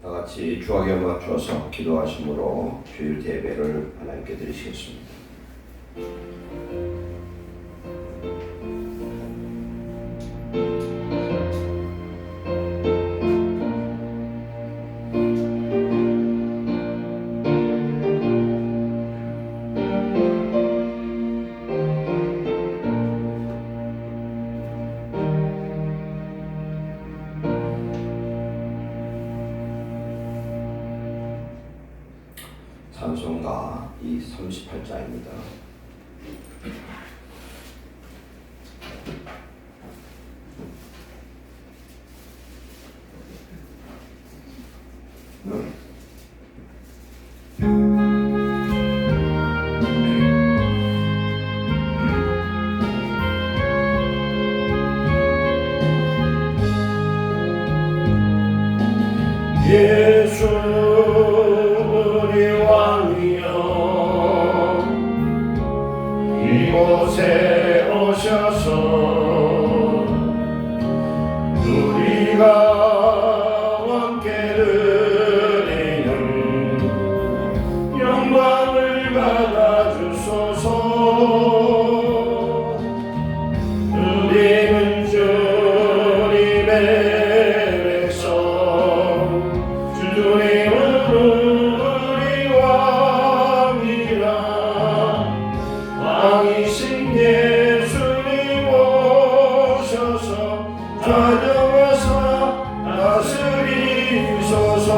다 같이 주하게 맞춰서 기도하심으로 주일 예배를 하나님께 드리시겠습니다. 찬송가 이 38자입니다. 예수 우리 왕이여 이곳에 오셔서 우리가 함께 드리는 영광을 받아주소서. 우리는 주님의 백성, 주님은 우리 왕이라. 왕이신 예수님 오셔서 찾아와서 다스리소서.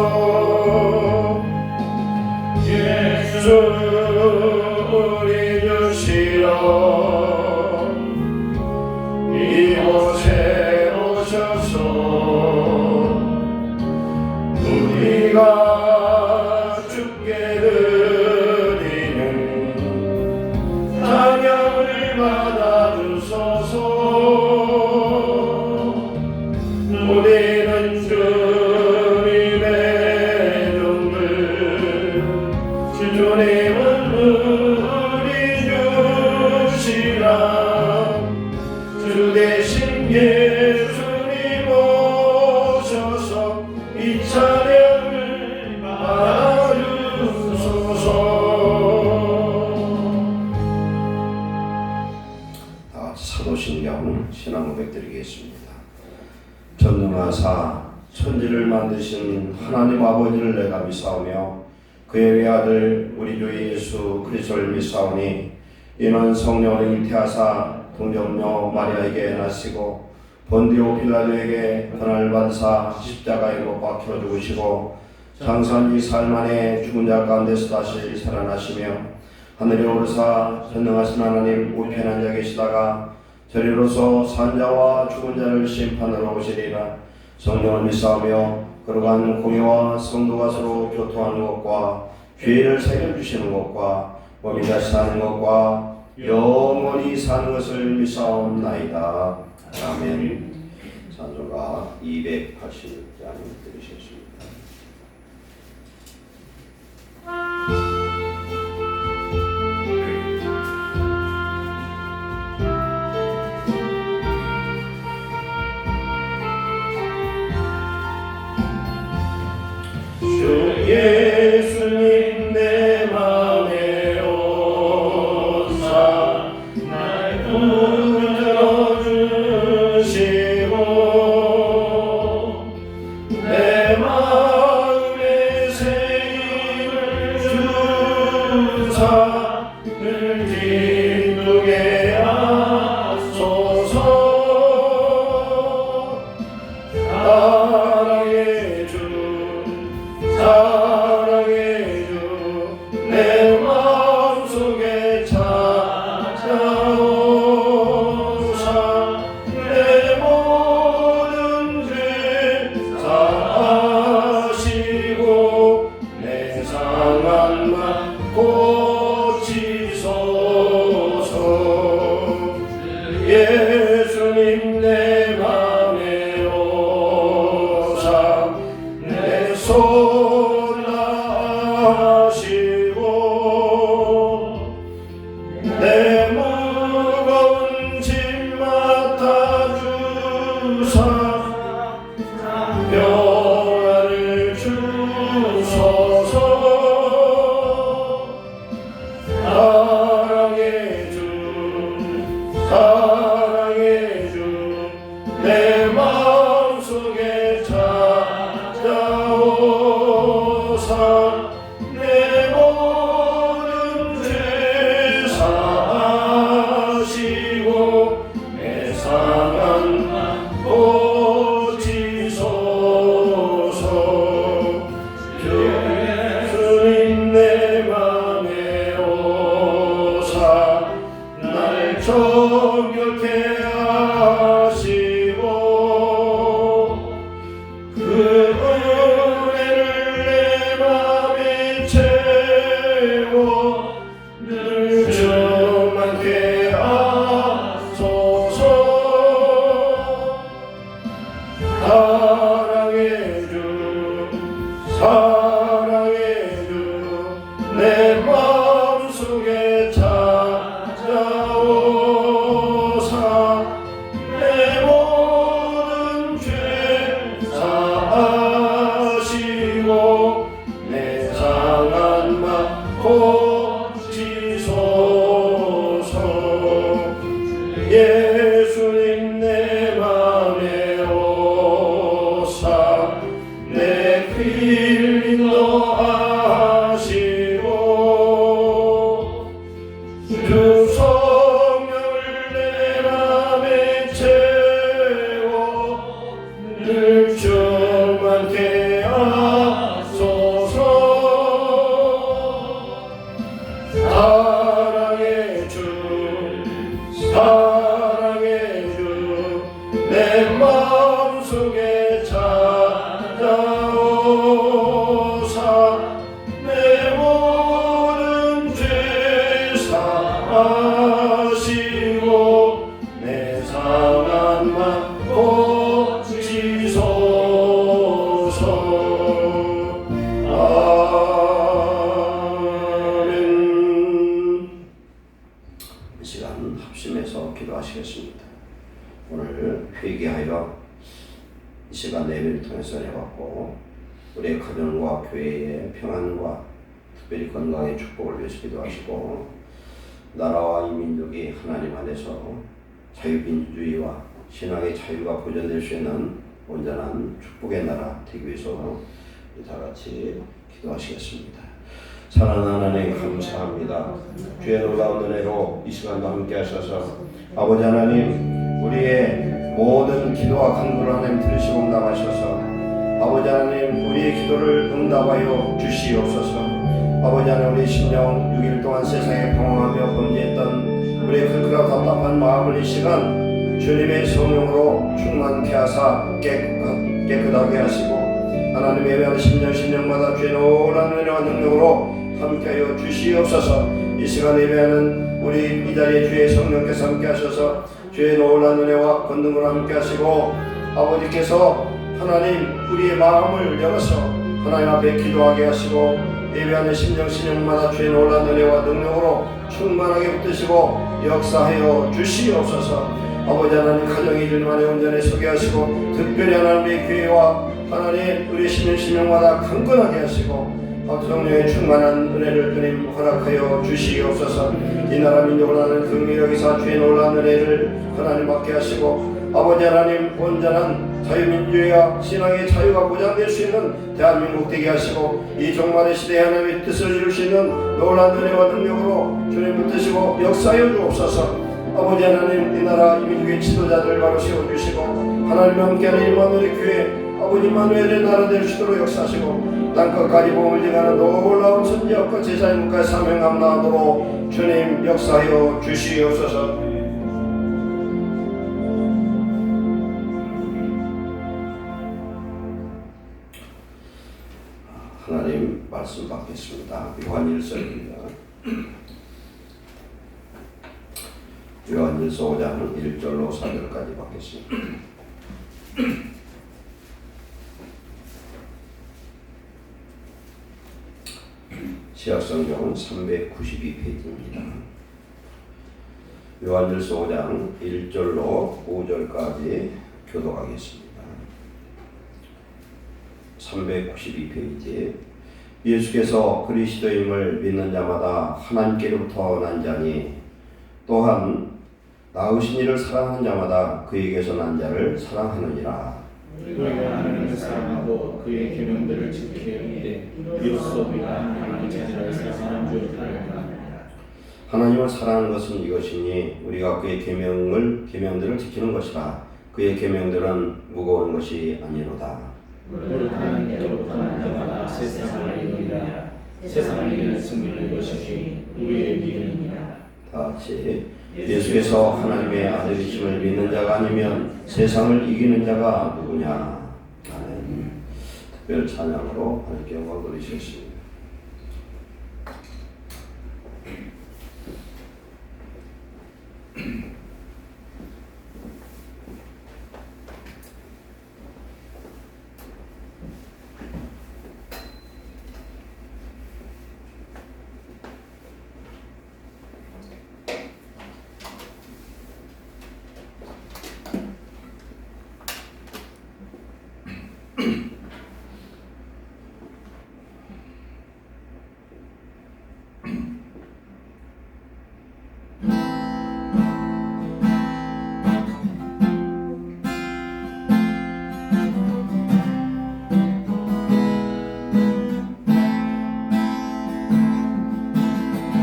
예수 우리 주시러 이곳에 오셔서 우리가 주께 드리는 찬양을 받아주소서. 우리는 주님의 종들, 주님은 우리 주시라. 주 대신 예수님 오셔서 이 찬양을 받아주소서. 다 같이 사도신경 신앙 고백 드리겠습니다. 전능하사 천지를 만드신 하나님 아버지를 내가 믿사오며 그의 외아들 우리 주 예수 그리스도를 믿사오니 이는 성령을 잉태하사 동정녀 마리아에게 나시고 본디오 빌라도에게 고난을 받으사 십자가에 못 박혀 죽으시고 장사한 지 사흘 만에 죽은 자 가운데서 다시 살아나시며 하늘에 오르사 전능하신 하나님 우편에 앉아 계시다가 저리로서 산자와 죽은 자를 심판하러 오시리라. 성령을 믿사오며 거룩한 공의와 성도가 서로 교통하는 것과 죄를 사해주시는 것과 몸이 다시 사는 것과 영원히 사는 것을 믿사옵나이다. 아멘. 찬송가 280장 들으시겠습니다. 주 예수님 내 맘에 오사 날 붙들어주시고 내 마음에 새 힘을 주사 늘 기쁘게 하소서. 사랑의 주 사랑의 주 내 마음속에 찾아오사 내 모든 죄 사하시고 내 상한 맘 고치소서. 예수님 내 맘에 오사 내 손 하시고 내 무거운 짐 맡아주사 평안을 주 주소서. 사랑의 주 사랑의 주 내 마음속에 찾아오사 내 모든 죄 사하시고 내 상한 고치소서. 주님 내 맘에 오사 날 정결케 하시고 그 은혜를 내 맘에 채워 늘 충만케 하소서. 사랑의 주 사랑의 주 내 마음속에 찾아오사 내 모든 죄 사하시고 내 상한 맘 고치소서. 예수님 내 맘에 오사 내 필 인도하시고 주 성령을 내 맘에 채워 늘 충만케 하소서. 사랑의 주 사랑의 주 내 마음속에 찾아오사 내 모든 죄 사하시고 내 상한 맘 고치소서. 아멘. 이 시간 합심해서 기도하시겠습니다. 오늘 회개하여 이 시간 예배를 통해서 해왔고 우리의 가정과 교회의 평안과 특별히 건강의 축복을 위해서 기도하시고 나라와 이 민족이 하나님 안에서 자유민주주의와 신앙의 자유가 보존될 수 있는 온전한 축복의 나라 되기 위해서 다 같이 기도하시겠습니다. 사랑하는 하나님 감사합니다. 주의 놀라운 은혜로 이 시간도 함께 하셔서 아버지 하나님 우리의 모든 기도와 간구를 하나님 들으시고 응답하셔서 아버지 하나님 우리의 기도를 응답하여 주시옵소서. 아버지 하나님 우리 심령 6일 동안 세상에 방황하며 범죄했던 우리의 클클하고 답답한 마음을 이 시간 주님의 성령으로 충만케 하사 깨끗하게 하시고 하나님 예배하는 심령마다 주의 놀라운 은혜와 능력으로 함께하여 주시옵소서. 이 시간 예배하는 우리 이 자리에 주의 성령께서 함께 하셔서 주의 놀라운 은혜와 권능으로 함께 하시고 아버지께서 하나님 우리의 마음을 열어서 하나님 앞에 기도하게 하시고 예배하는 심령마다 주의 놀라운 은혜와 능력으로 충만하게 붙드시고 역사하여 주시옵소서. 아버지 하나님 가정이 주님 안에 온전히 서게 하시고 특별히 하나님의 교회와 하나님 우리 심령마다 강건하게 하시고 성령의 충만한 은혜를 주님 허락하여 주시옵소서. 이 나라 민족을 하는 긍휼하기사 주의 놀라운 은혜를 하나님 받게 하시고 아버지 하나님 온전한 자유민주주의와 신앙의 자유가 보장될 수 있는 대한민국 되게 하시고 이 종말의 시대에 하나님의 뜻을 이룰 수 있는 놀라운 은혜와 능력으로 주님 붙드시고 역사하여 주옵소서. 아버지 하나님 이 나라 이 민족의 지도자들을 바로 세워주시고 하나님과 함께하는 임마누엘의 교회 아버지 임마누엘의 나라 될 수 있도록 역사하시고 땅끝까지 복음을 전하는 놀라운 선지자과 제자의 문까지 사명 감당하도록 주님 역사하여 주시옵소서. 하나님 말씀 받겠습니다. 요한일서입니다. 요한일서 5장 1절로 4절까지 받겠습니다. 시약성경은 392페이지입니다. 요한일서 5장 1절로 5절까지 교독하겠습니다. 392페이지 예수께서 그리스도임을 믿는 자마다 하나님께로부터 난 자니 또한 나으신 이를 사랑하는 자마다 그에게서 난 자를 사랑하느니라. 우리가 하나님을 사랑하고 그의 계명들을 지키려 이르되 이로써 우리가 하나님의 자녀를 사랑하는 줄 알라. 하나님을 사랑하는 것은 이것이니 우리가 그의 계명들을 지키는 것이라. 그의 계명들은 무거운 것이 아니로다. 무릇 하나님께로부터 난 자마다 세상을 이기느니라. 세상을 이기는 승리는 이것이니 우리의 믿음이니라. 다 같이 예수께서 하나님의 아들이심을 믿는 자가 아니면 세상을 이기는 자가 누구냐. 아멘. 특별 찬양으로 함께 영광 돌리시겠습니다.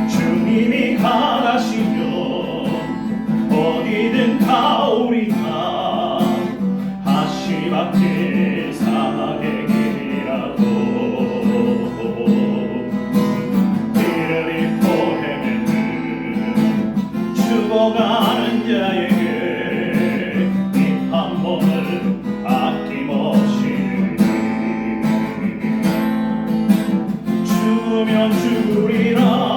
주님이 가라시면 어디든 가오리다. 하시밖에 사막의 길이라도 길을 잃고 헤매는 죽어가는 자에게 이 한 번을 아낌없이 죽으면 죽으리라.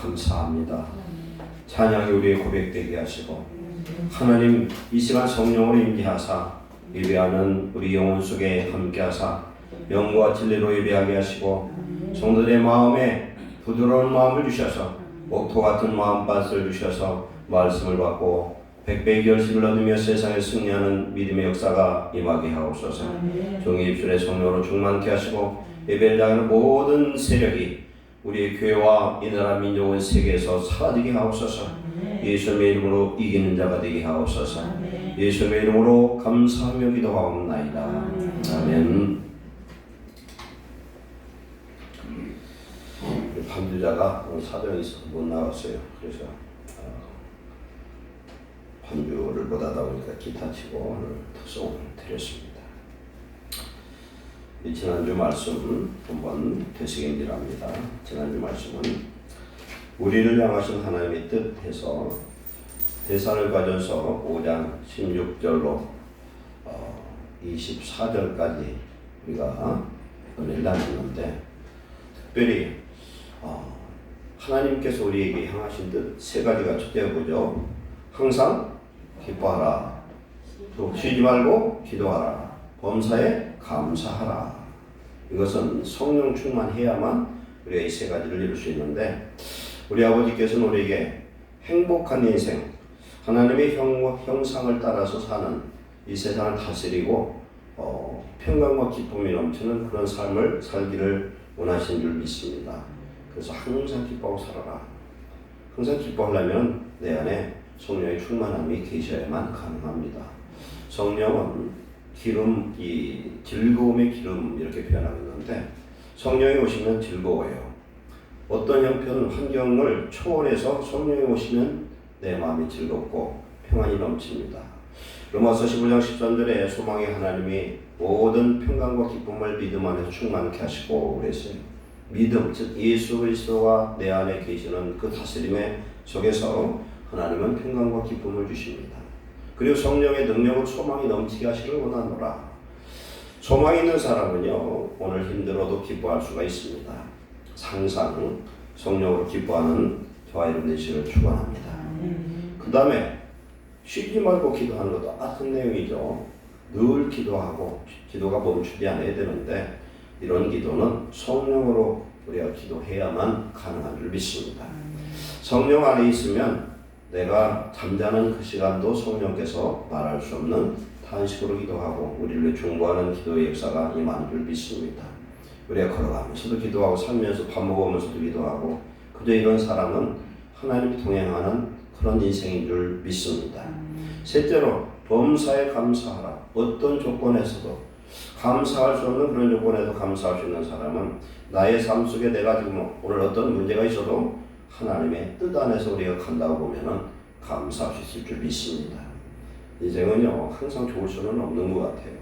감사합니다. 찬양이 우리의 고백되게 하시고 하나님 이 시간 성령으로 임재하사 예배하는 우리 영혼 속에 함께하사 영과 진리로 예배하게 하시고 성도들의 마음에 부드러운 마음을 주셔서 목토 같은 마음밭을 주셔서 말씀을 받고 백배의 결실을 얻으며 세상에 승리하는 믿음의 역사가 임하게 하옵소서. 종의 입술에 성령으로 충만케 하시고 예배를 당하는 모든 세력이 우리의 교회와 이 나라 민족은 세계에서 사라지게 하옵소서. 예수님의 이름으로 이기는 자가 되게 하옵소서. 예수님의 이름으로 감사하며 기도하옵나이다. 아멘. 반주자가 오늘 사정이 있어서 못 나왔어요. 그래서 반주를 못하다 보니까 기타 치고 오늘 특송을 드렸습니다. 이 지난주 말씀 한번 되새김질합니다. 지난주 말씀은 우리를 향하신 하나님의 뜻에서 대사를 가져서 5장 16절로 24절까지 우리가 은혜를 나눴는데 특별히 하나님께서 우리에게 향하신 뜻 세 가지가 첫째가 뭐죠? 항상 기뻐하라. 또 쉬지 말고 기도하라. 범사에 감사하라. 이것은 성령 충만해야만 우리가 이 세 가지를 이룰 수 있는데 우리 아버지께서는 우리에게 행복한 인생, 하나님의 형상을 따라서 사는 이 세상을 다스리고 평강과 기쁨이 넘치는 그런 삶을 살기를 원하신 줄 믿습니다. 그래서 항상 기뻐하고 살아라. 항상 기뻐하려면 내 안에 성령의 충만함이 계셔야만 가능합니다. 성령은 기름, 이 즐거움의 기름 이렇게 표현하고 있는데 성령이 오시면 즐거워요. 어떤 형편 환경을 초월해서 성령이 오시면 내 마음이 즐겁고 평안이 넘칩니다. 로마서 15장 13절에 소망의 하나님이 모든 평강과 기쁨을 믿음 안에서 충만케 하시고 그랬어요. 믿음, 즉 예수 그리스도가 내 안에 계시는 그 다스림의 속에서 하나님은 평강과 기쁨을 주십니다. 그리고 성령의 능력으로 소망이 넘치게 하시길 원하노라. 소망이 있는 사람은요 오늘 힘들어도 기뻐할 수가 있습니다. 항상 성령으로 기뻐하는 저와 여러분 되시기를 축원합니다. 그 다음에 쉬지 말고 기도하는 것도 같은 내용이죠. 늘 기도하고 기도가 멈추지 않아야 되는데 이런 기도는 성령으로 우리가 기도해야만 가능한 줄 믿습니다. 성령 안에 있으면 내가 잠자는 그 시간도 성령께서 말할 수 없는 탄식으로 기도하고 우리를 위해 중보하는 기도의 역사가 임하는 줄 믿습니다. 우리가 걸어가면서도 기도하고 살면서 밥 먹으면서도 기도하고 그저 이런 사람은 하나님이 동행하는 그런 인생인 줄 믿습니다. 셋째로 범사에 감사하라. 어떤 조건에서도 감사할 수 없는 그런 조건에도 감사할 수 있는 사람은 나의 삶 속에 내가 지금 오늘 어떤 문제가 있어도 하나님의 뜻 안에서 우리가 간다고 보면은 감사할 수 있을 줄 믿습니다. 인생은요 항상 좋을 수는 없는 것 같아요.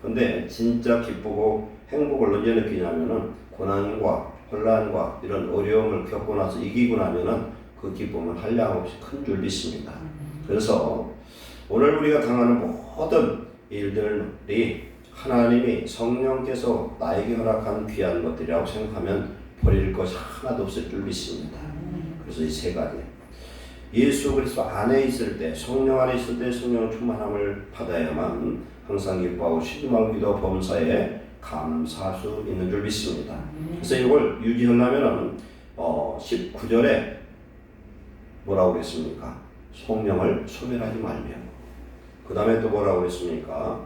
근데 진짜 기쁘고 행복을 언제 느끼냐면은 고난과 혼란과 이런 어려움을 겪고 나서 이기고 나면은 그 기쁨은 한량없이 큰 줄 믿습니다. 그래서 오늘 우리가 당하는 모든 일들이 하나님이 성령께서 나에게 허락한 귀한 것들이라고 생각하면 버릴 것이 하나도 없을 줄 믿습니다. 그래서 이 세 가지 예수 그리스도 안에 있을 때 성령 안에 있을 때 성령 충만함을 받아야만 항상 기뻐하고 쉬지 말고 기도 범사에 감사할 수 있는 줄 믿습니다. 그래서 이걸 유지하려면 19절에 뭐라고 그랬습니까? 성령을 소멸하지 말며 그 다음에 또 뭐라고 그랬습니까?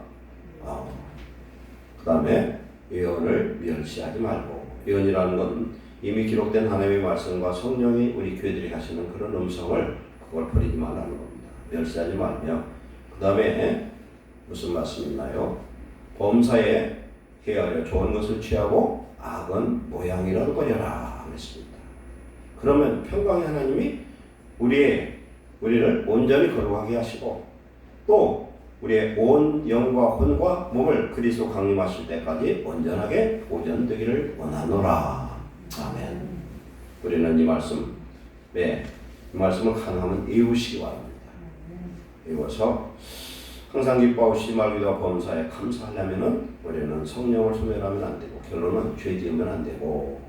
그 다음에 예언을 멸시하지 말고 예언이라는 건 이미 기록된 하나님의 말씀과 성령이 우리 교회들이 하시는 그런 음성을 그걸 버리지 말라는 겁니다. 멸시하지 말며 그 다음에 무슨 말씀이 있나요? 범사에 헤아려 좋은 것을 취하고 악은 모양이라도 버려라 그랬습니다. 그러면 평강의 하나님이 우리를 온전히 거룩하게 하시고 또 우리의 온 영과 혼과 몸을 그리스도 강림하실 때까지 온전하게 보존되기를 원하노라. 아멘. 우리는 이 말씀을 가능하면 외우시기 바랍니다. 외워서 항상 기뻐하고 쉬지 말고 기도와 범사에 감사하려면은 우리는 성령을 소멸하면 안 되고 결론은 죄 지으면 안 되고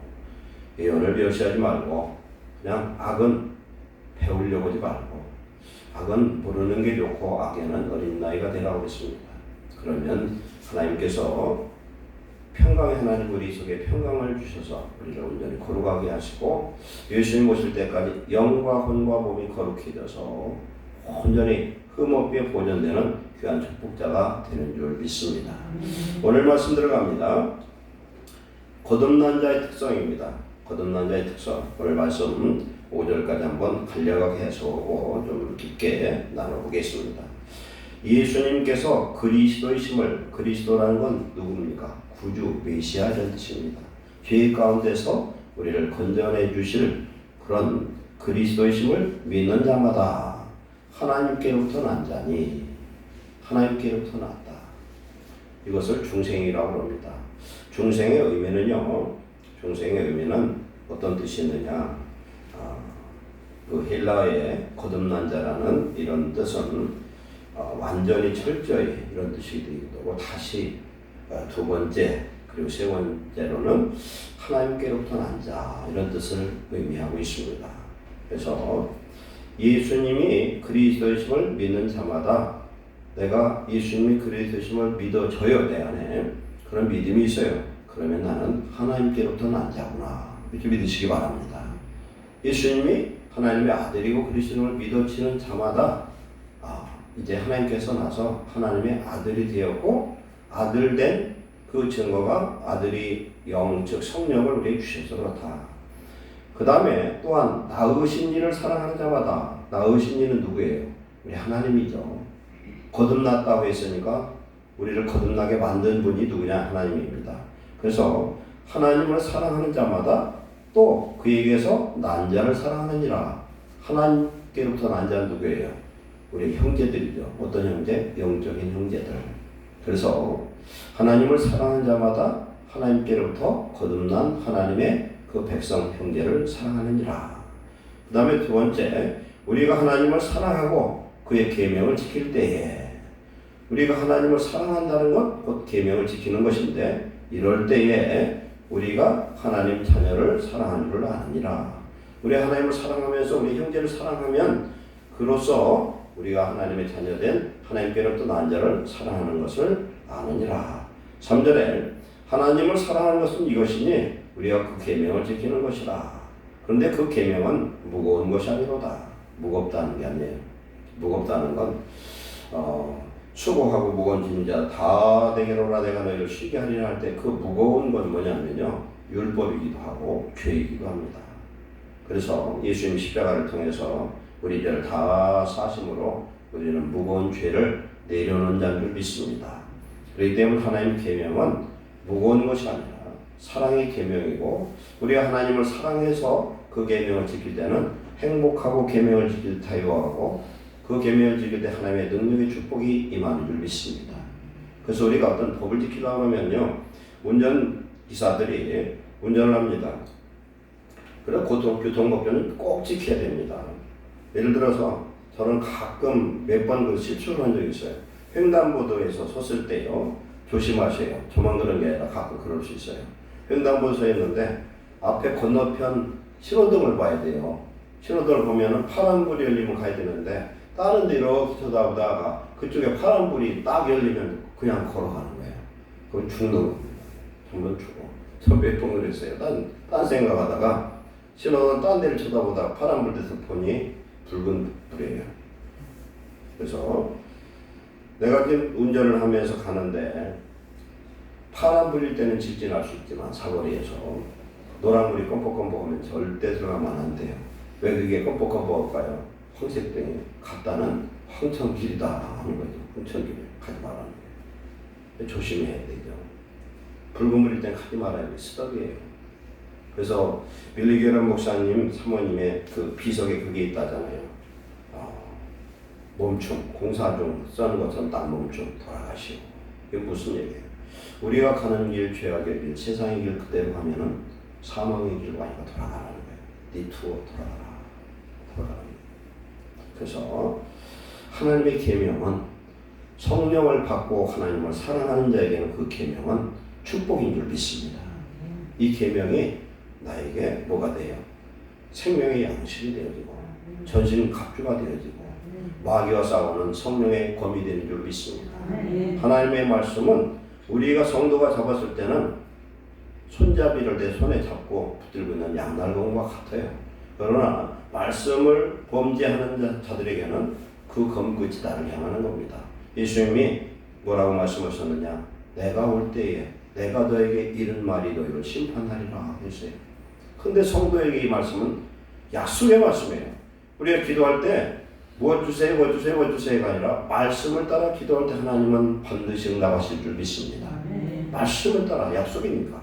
예언을 멸시하지 말고 그냥 악은 배우려고 하지 말고 악은 모르는 게 좋고 악에는 어린 나이가 되라고 했습니다. 그러면 하나님께서 평강의 하나님 우리 속에 평강을 주셔서 우리를 온전히 거룩하게 하시고 예수님 오실 때까지 영과 혼과 몸이 거룩해져서 온전히 흠없게 보존되는 귀한 축복자가 되는 줄 믿습니다. 오늘 말씀 들어갑니다. 거듭난 자의 특성입니다. 거듭난 자의 특성. 오늘 말씀 5절까지 한번 간략하게 해석하고 좀 깊게 나눠보겠습니다. 예수님께서 그리스도이심을, 그리스도라는 건 누굽니까? 구주, 메시아라는 뜻입니다. 죄 가운데서 우리를 건져내 주실 그런 그리스도이심을 믿는 자마다 하나님께로부터 난 자니 하나님께로부터 났다. 이것을 중생이라고 합니다. 중생의 의미는요. 중생의 의미는 어떤 뜻이 있느냐? 그 헬라어의 거듭난 자라는 이런 뜻은 완전히 철저히 이런 뜻이 되기도 하고 다시 두 번째 그리고 세 번째로는 하나님께로부터 난 자 이런 뜻을 의미하고 있습니다. 그래서 예수님이 그리스도이심을 믿는 자마다 내가 예수님이 그리스도이심을 믿어져요. 내 안에 그런 믿음이 있어요. 그러면 나는 하나님께로부터 난 자구나 이렇게 믿으시기 바랍니다. 예수님이 하나님의 아들이고 그리스도를 믿어지는 자마다 이제 하나님께서 나서 하나님의 아들이 되었고 아들 된 그 증거가 아들이 영 즉 성령을 우리에게 주셔서 그렇다. 그 다음에 또한 낳으신 이를 사랑하는 자마다 낳으신 이는 누구예요? 우리 하나님이죠. 거듭났다고 했으니까 우리를 거듭나게 만든 분이 누구냐? 하나님입니다. 그래서 하나님을 사랑하는 자마다 또 그에게서 난 자를 사랑하느니라. 하나님께로부터 난 자는 누구예요? 우리 형제들이죠. 어떤 형제? 영적인 형제들. 그래서 하나님을 사랑하는 자마다 하나님께로부터 거듭난 하나님의 그 백성 형제를 사랑하느니라. 그 다음에 두 번째, 우리가 하나님을 사랑하고 그의 계명을 지킬 때에 우리가 하나님을 사랑한다는 것, 곧 계명을 지키는 것인데 이럴 때에 우리가 하나님 자녀를 사랑하는 줄 아느니라. 우리 하나님을 사랑하면서 우리 형제를 사랑하면 그로써 우리가 하나님의 자녀된 하나님께로부터 난 자를 사랑하는 것을 아느니라. 3절에 하나님을 사랑하는 것은 이것이니 우리가 그 계명을 지키는 것이라. 그런데 그 계명은 무거운 것이 아니로다. 무겁다는 게 아니에요. 무겁다는 건 수고하고 무거운 짐자 다 내게로라 내가 너희를 쉬게 하리라 할 때 그 무거운 건 뭐냐면요. 율법이기도 하고 죄이기도 합니다. 그래서 예수님 십자가를 통해서 우리 죄를 다 사심으로 우리는 무거운 죄를 내려놓은 자인 줄 믿습니다. 그렇기 때문에 하나님의 계명은 무거운 것이 아니라 사랑의 계명이고 우리가 하나님을 사랑해서 그 계명을 지킬 때는 행복하고 계명을 지킬 타이어하고 그 계명을 지킬 때 하나님의 능력의 축복이 임하는 줄 믿습니다. 그래서 우리가 어떤 법을 지키려고 하면요. 운전기사들이 운전을 합니다. 그래서 교통법규는 꼭 지켜야 됩니다. 예를 들어서 저는 가끔 몇 번 그 실수를 한 적이 있어요. 횡단보도에서 섰을 때요. 조심하세요. 저만 그런 게 아니라 가끔 그럴 수 있어요. 횡단보도에 서 있는데 앞에 건너편 신호등을 봐야 돼요. 신호등을 보면은 파란불이 열리면 가야 되는데 다른 데 이렇게 쳐다보다가 그쪽에 파란불이 딱 열리면 그냥 걸어가는 거예요. 그건 죽는 겁니다. 한번 죽어. 저 몇 번 그랬어요. 딴 생각하다가 신호등 딴 데를 쳐다보다가 파란불 돼서 보니 붉은 불이에요. 그래서 내가 지금 운전을 하면서 가는데 파란불일 때는 직진할 수 있지만 사거리에서 노란불이 껌뻑껌뻑하면 절대 들어가면 안 돼요. 왜 그게 껌뻑껌뻑할까요? 황색등이 갔다는 황천길이다 하는 거죠. 황천길 가지 말라는 거예요. 조심해야 되죠. 붉은 불일 땐 가지 말아야 돼요. 스톱이에요. 그래서 빌리 그레엄 목사님 사모님의 그 비석에 그게 있다잖아요. 멈춤, 공사 중 써는 것처럼 딱 멈춤, 돌아가시오. 이게 무슨 얘기예요? 우리가 가는 길, 죄악의 길, 세상의 길 그대로 가면은 사망의 길로 가니까 돌아가라는 거예요. 뒤투어 돌아가라는 거예요. 그래서 하나님의 계명은 성령을 받고 하나님을 사랑하는 자에게는 그 계명은 축복인 줄 믿습니다. 이 계명이 나에게 뭐가 돼요? 생명의 양식이 되어지고 전신 갑주가 되어지고 마귀와 싸우는 성령의 검이 되는 줄 믿습니다. 하나님의 말씀은 우리가 성도가 잡았을 때는 손잡이를 내 손에 잡고 붙들고 있는 양날검과 같아요. 그러나 말씀을 범죄하는 자들에게는 그 검끝이 나를 향하는 겁니다. 예수님이 뭐라고 말씀하셨느냐? 내가 올 때에 내가 너에게 이른 말이 너희를 심판하리라 했어요. 근데 성도에게 이 말씀은 약속의 말씀이에요. 우리가 기도할 때 무엇 주세요, 무엇 주세요, 무엇 주세요가 아니라 말씀을 따라 기도할 때 하나님은 반드시 응답하실 줄 믿습니다. 말씀을 따라 약속이니까.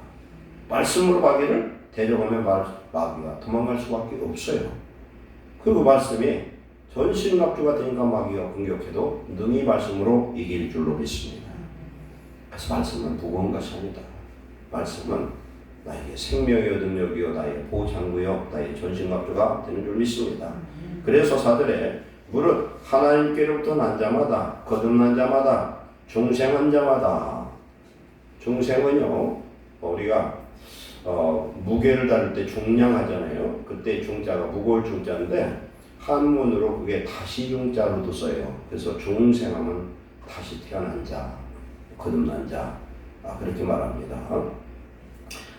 말씀으로 마귀를 대적하면 마귀가 도망갈 수밖에 없어요. 그리고 말씀이 전신갑주가 되니까 마귀가 공격해도 능히 말씀으로 이길 줄로 믿습니다. 그래서 말씀은 무거운 것이 아니다. 말씀은 나에게 생명의 능력이요 나의 보장구요 나의 전신갑주가 되는 줄 믿습니다. 그래서 사들의 무릇 하나님께로부터 난 자마다 거듭난 자마다 중생한 자마다 중생은요 우리가 무게를 다룰 때 중량하잖아요. 그때 중자가 무거울 중자인데 한문으로 그게 다시 중자로도 써요. 그래서 중생하면 다시 태어난 자, 거듭난 자 그렇게 말합니다.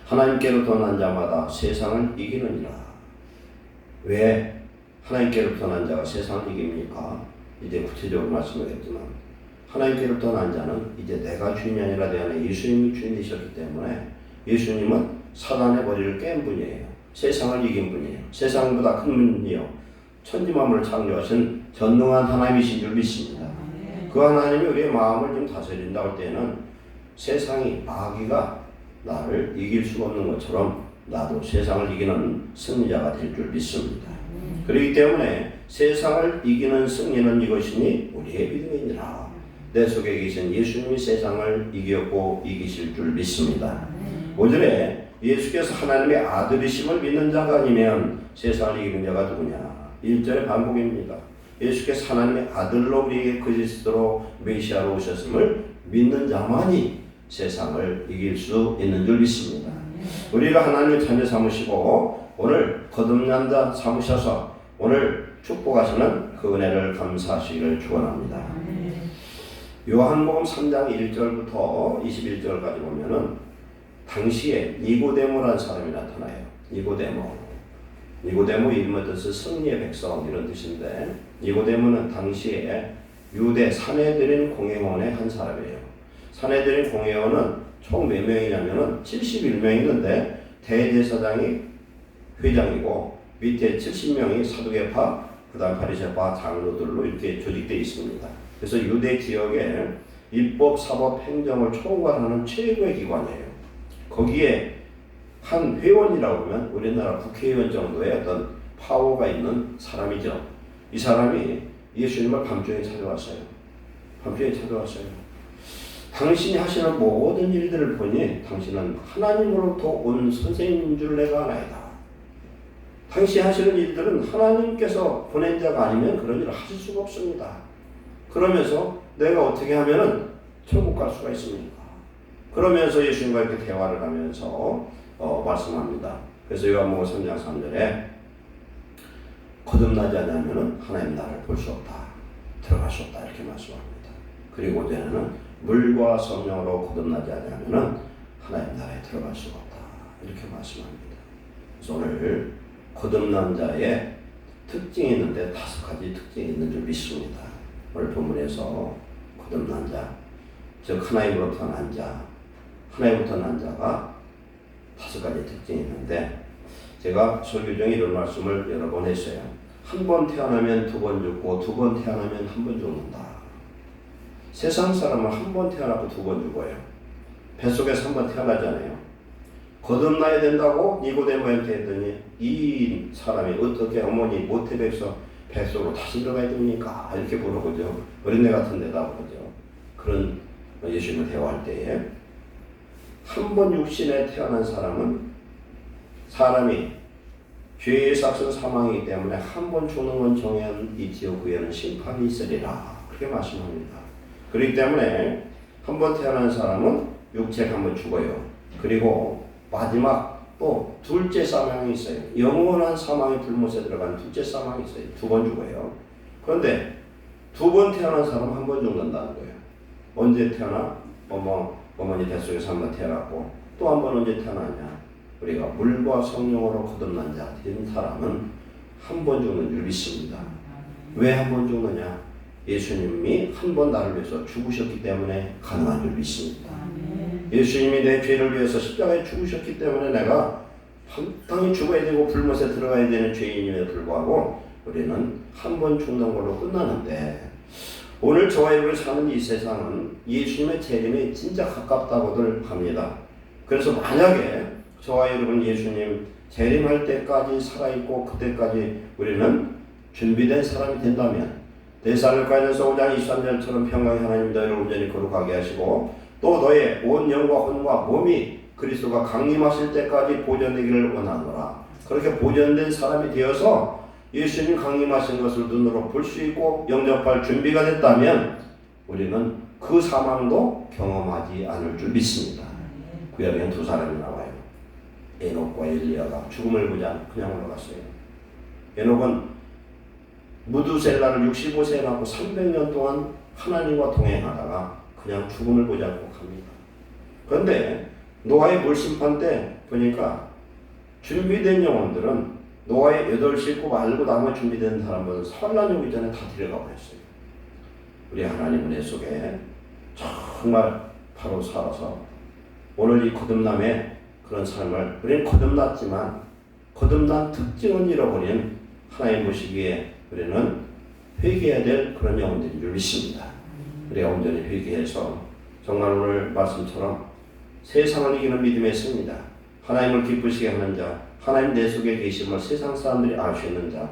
하나님께로부터 난 자마다 세상을 이기느니라. 왜 하나님께로부터 난 자가 세상을 이깁니까? 이제 구체적으로 말씀하겠지만 하나님께로부터 난 자는 이제 내가 주인이 아니라 내 안에 예수님이 주인이셨기 때문에 예수님은 사단의 머리를 깬 분이에요. 세상을 이긴 분이에요. 세상보다 큰 분이요. 천지만물을 창조하신 전능한 하나님이신 줄 믿습니다. 그 하나님이 우리의 마음을 좀 다스린다고 할 때는 세상이 마귀가 나를 이길 수가 없는 것처럼 나도 세상을 이기는 승리자가 될 줄 믿습니다. 그렇기 때문에 세상을 이기는 승리는 이것이니 우리의 믿음이니라. 내 속에 계신 예수님이 세상을 이겼고 이기실 줄 믿습니다. 5절에 예수께서 하나님의 아들이심을 믿는 자가 아니면 세상을 이기는 자가 누구냐? 1절의 반복입니다. 예수께서 하나님의 아들로 우리에게 그리스도로 메시아로 오셨음을 믿는 자만이 세상을 이길 수 있는 줄 믿습니다. 우리가 하나님의 자녀 삼으시고 오늘 거듭난 자 삼으셔서 오늘 축복하시는 그 은혜를 감사하시기를 축원합니다. 요한복음 3장 1절부터 21절까지 보면은 당시에 니고데모라는 사람이 나타나요. 니고데모 이름의 뜻은 승리의 백성 이런 뜻인데 니고데모는 당시에 유대 사내들인 공회원의 한 사람이에요. 사내들인 공회원은 총 몇 명이냐면은 71명이 있는데 대제사장이 회장이고 밑에 70명이 사두개파, 그 다음 바리새파 장로들로 이렇게 조직되어 있습니다. 그래서 유대 지역에 입법, 사법, 행정을 총괄하는 최고의 기관이에요. 거기에 한 회원이라고 하면 우리나라 국회의원 정도의 어떤 파워가 있는 사람이죠. 이 사람이 예수님을 밤중에 찾아왔어요. 당신이 하시는 모든 일들을 보니 당신은 하나님으로부터 온 선생님인 줄 내가 아나이다. 당신이 하시는 일들은 하나님께서 보낸 자가 아니면 그런 일을 하실 수가 없습니다. 그러면서 내가 어떻게 하면은 천국 갈 수가 있습니까? 그러면서 예수님과 이렇게 대화를 하면서 말씀합니다. 그래서 요한복음 3장 3절에 거듭나지 않으면 하나님 나라를 볼 수 없다. 들어갈 수 없다. 이렇게 말씀합니다. 그리고 이제는 물과 성령으로 거듭나지 않으면 하나님 나라에 들어갈 수가 없다. 이렇게 말씀합니다. 그래서 오늘 거듭난 자의 특징이 있는데 5가지 특징이 있는 줄 믿습니다. 오늘 본문에서 거듭난 자, 즉 하나님으로부터 난 자, 하나님부터 난 자가 5가지 특징이 있는데 제가 설교 중에 이런 말씀을 여러 번 했어요. 한 번 태어나면 2번 죽고 2번 태어나면 1번 죽는다. 세상 사람은 한 번 태어나고 2번 죽어요. 뱃속에서 1번 태어나잖아요. 거듭나야 된다고 니고데모한테 했더니 이 사람이 어떻게 어머니 모태백서 뱃속으로 다시 들어가야 됩니까? 이렇게 물어보죠. 어린애 같은 대답하죠. 그런 예수님을 대화할 때에 한 번 육신에 태어난 사람이 죄의 삭은 사망이기 때문에 한 번 죽는 건 정해있지요. 그에는 심판이 있으리라. 그렇게 말씀합니다. 그렇기 때문에 한 번 태어난 사람은 육체가 한 번 죽어요. 그리고 마지막 또 둘째 사망이 있어요. 영원한 사망의 불못에 들어간 둘째 사망이 있어요. 2번 죽어요. 그런데 2번 태어난 사람 한 번 죽는다는 거예요. 언제 태어나? 어머니 뱃속에서 한 번 태어났고 또 한 번 언제 태어나냐? 우리가 물과 성령으로 거듭난 자 된 사람은 한 번 죽는 줄 믿습니다. 왜 한 번 죽느냐? 예수님이 한 번 나를 위해서 죽으셨기 때문에 가능한 줄 믿습니다. 예수님이 내 죄를 위해서 십자가에 죽으셨기 때문에 내가 당연히 죽어야 되고 불못에 들어가야 되는 죄인임에 불구하고 우리는 한 번 죽는 걸로 끝나는데, 오늘 저와 여러분이 사는 이 세상은 예수님의 재림에 진짜 가깝다고들 합니다. 그래서 만약에 저와 여러분 예수님 재림할 때까지 살아있고 그때까지 우리는 준비된 사람이 된다면 데살로니가전서 5장 23절처럼 평강의 하나님 너희를 온전히 거룩하게 하시고 또 너의 온 영과 혼과 몸이 그리스도가 강림하실 때까지 보존되기를 원하노라. 그렇게 보존된 사람이 되어서 예수님 강림하신 것을 눈으로 볼 수 있고 영접할 준비가 됐다면 우리는 그 사망도 경험하지 않을 줄 믿습니다. 구약에는 2사람이 나와요. 에녹과 엘리야가 죽음을 보자 그냥 올라갔어요. 에녹은 무두셀라를 65세에 낳고 300년 동안 하나님과 동행하다가 그냥 죽음을 보지 않고 갑니다. 그런데 노아의 물심판 때 보니까 준비된 영혼들은 노아의 8식구 말고 나머지 준비된 사람들은 환란이 오기 전에 다 데려가 버렸어요. 우리 하나님 은혜 속에 정말 바로 살아서 오늘 이 거듭남의 그런 삶을, 우리는 거듭났지만 거듭난 특징은 잃어버린 하나님 보시기에 우리는 회개해야 될 그런 영혼들인 줄 믿습니다. 우리가 온전히 회개해서 정말 오늘 말씀처럼 세상을 이기는 믿음의 승리다. 하나님을 기쁘시게 하는 자, 하나님 내 속에 계심을 세상 사람들이 알 수 있는 자,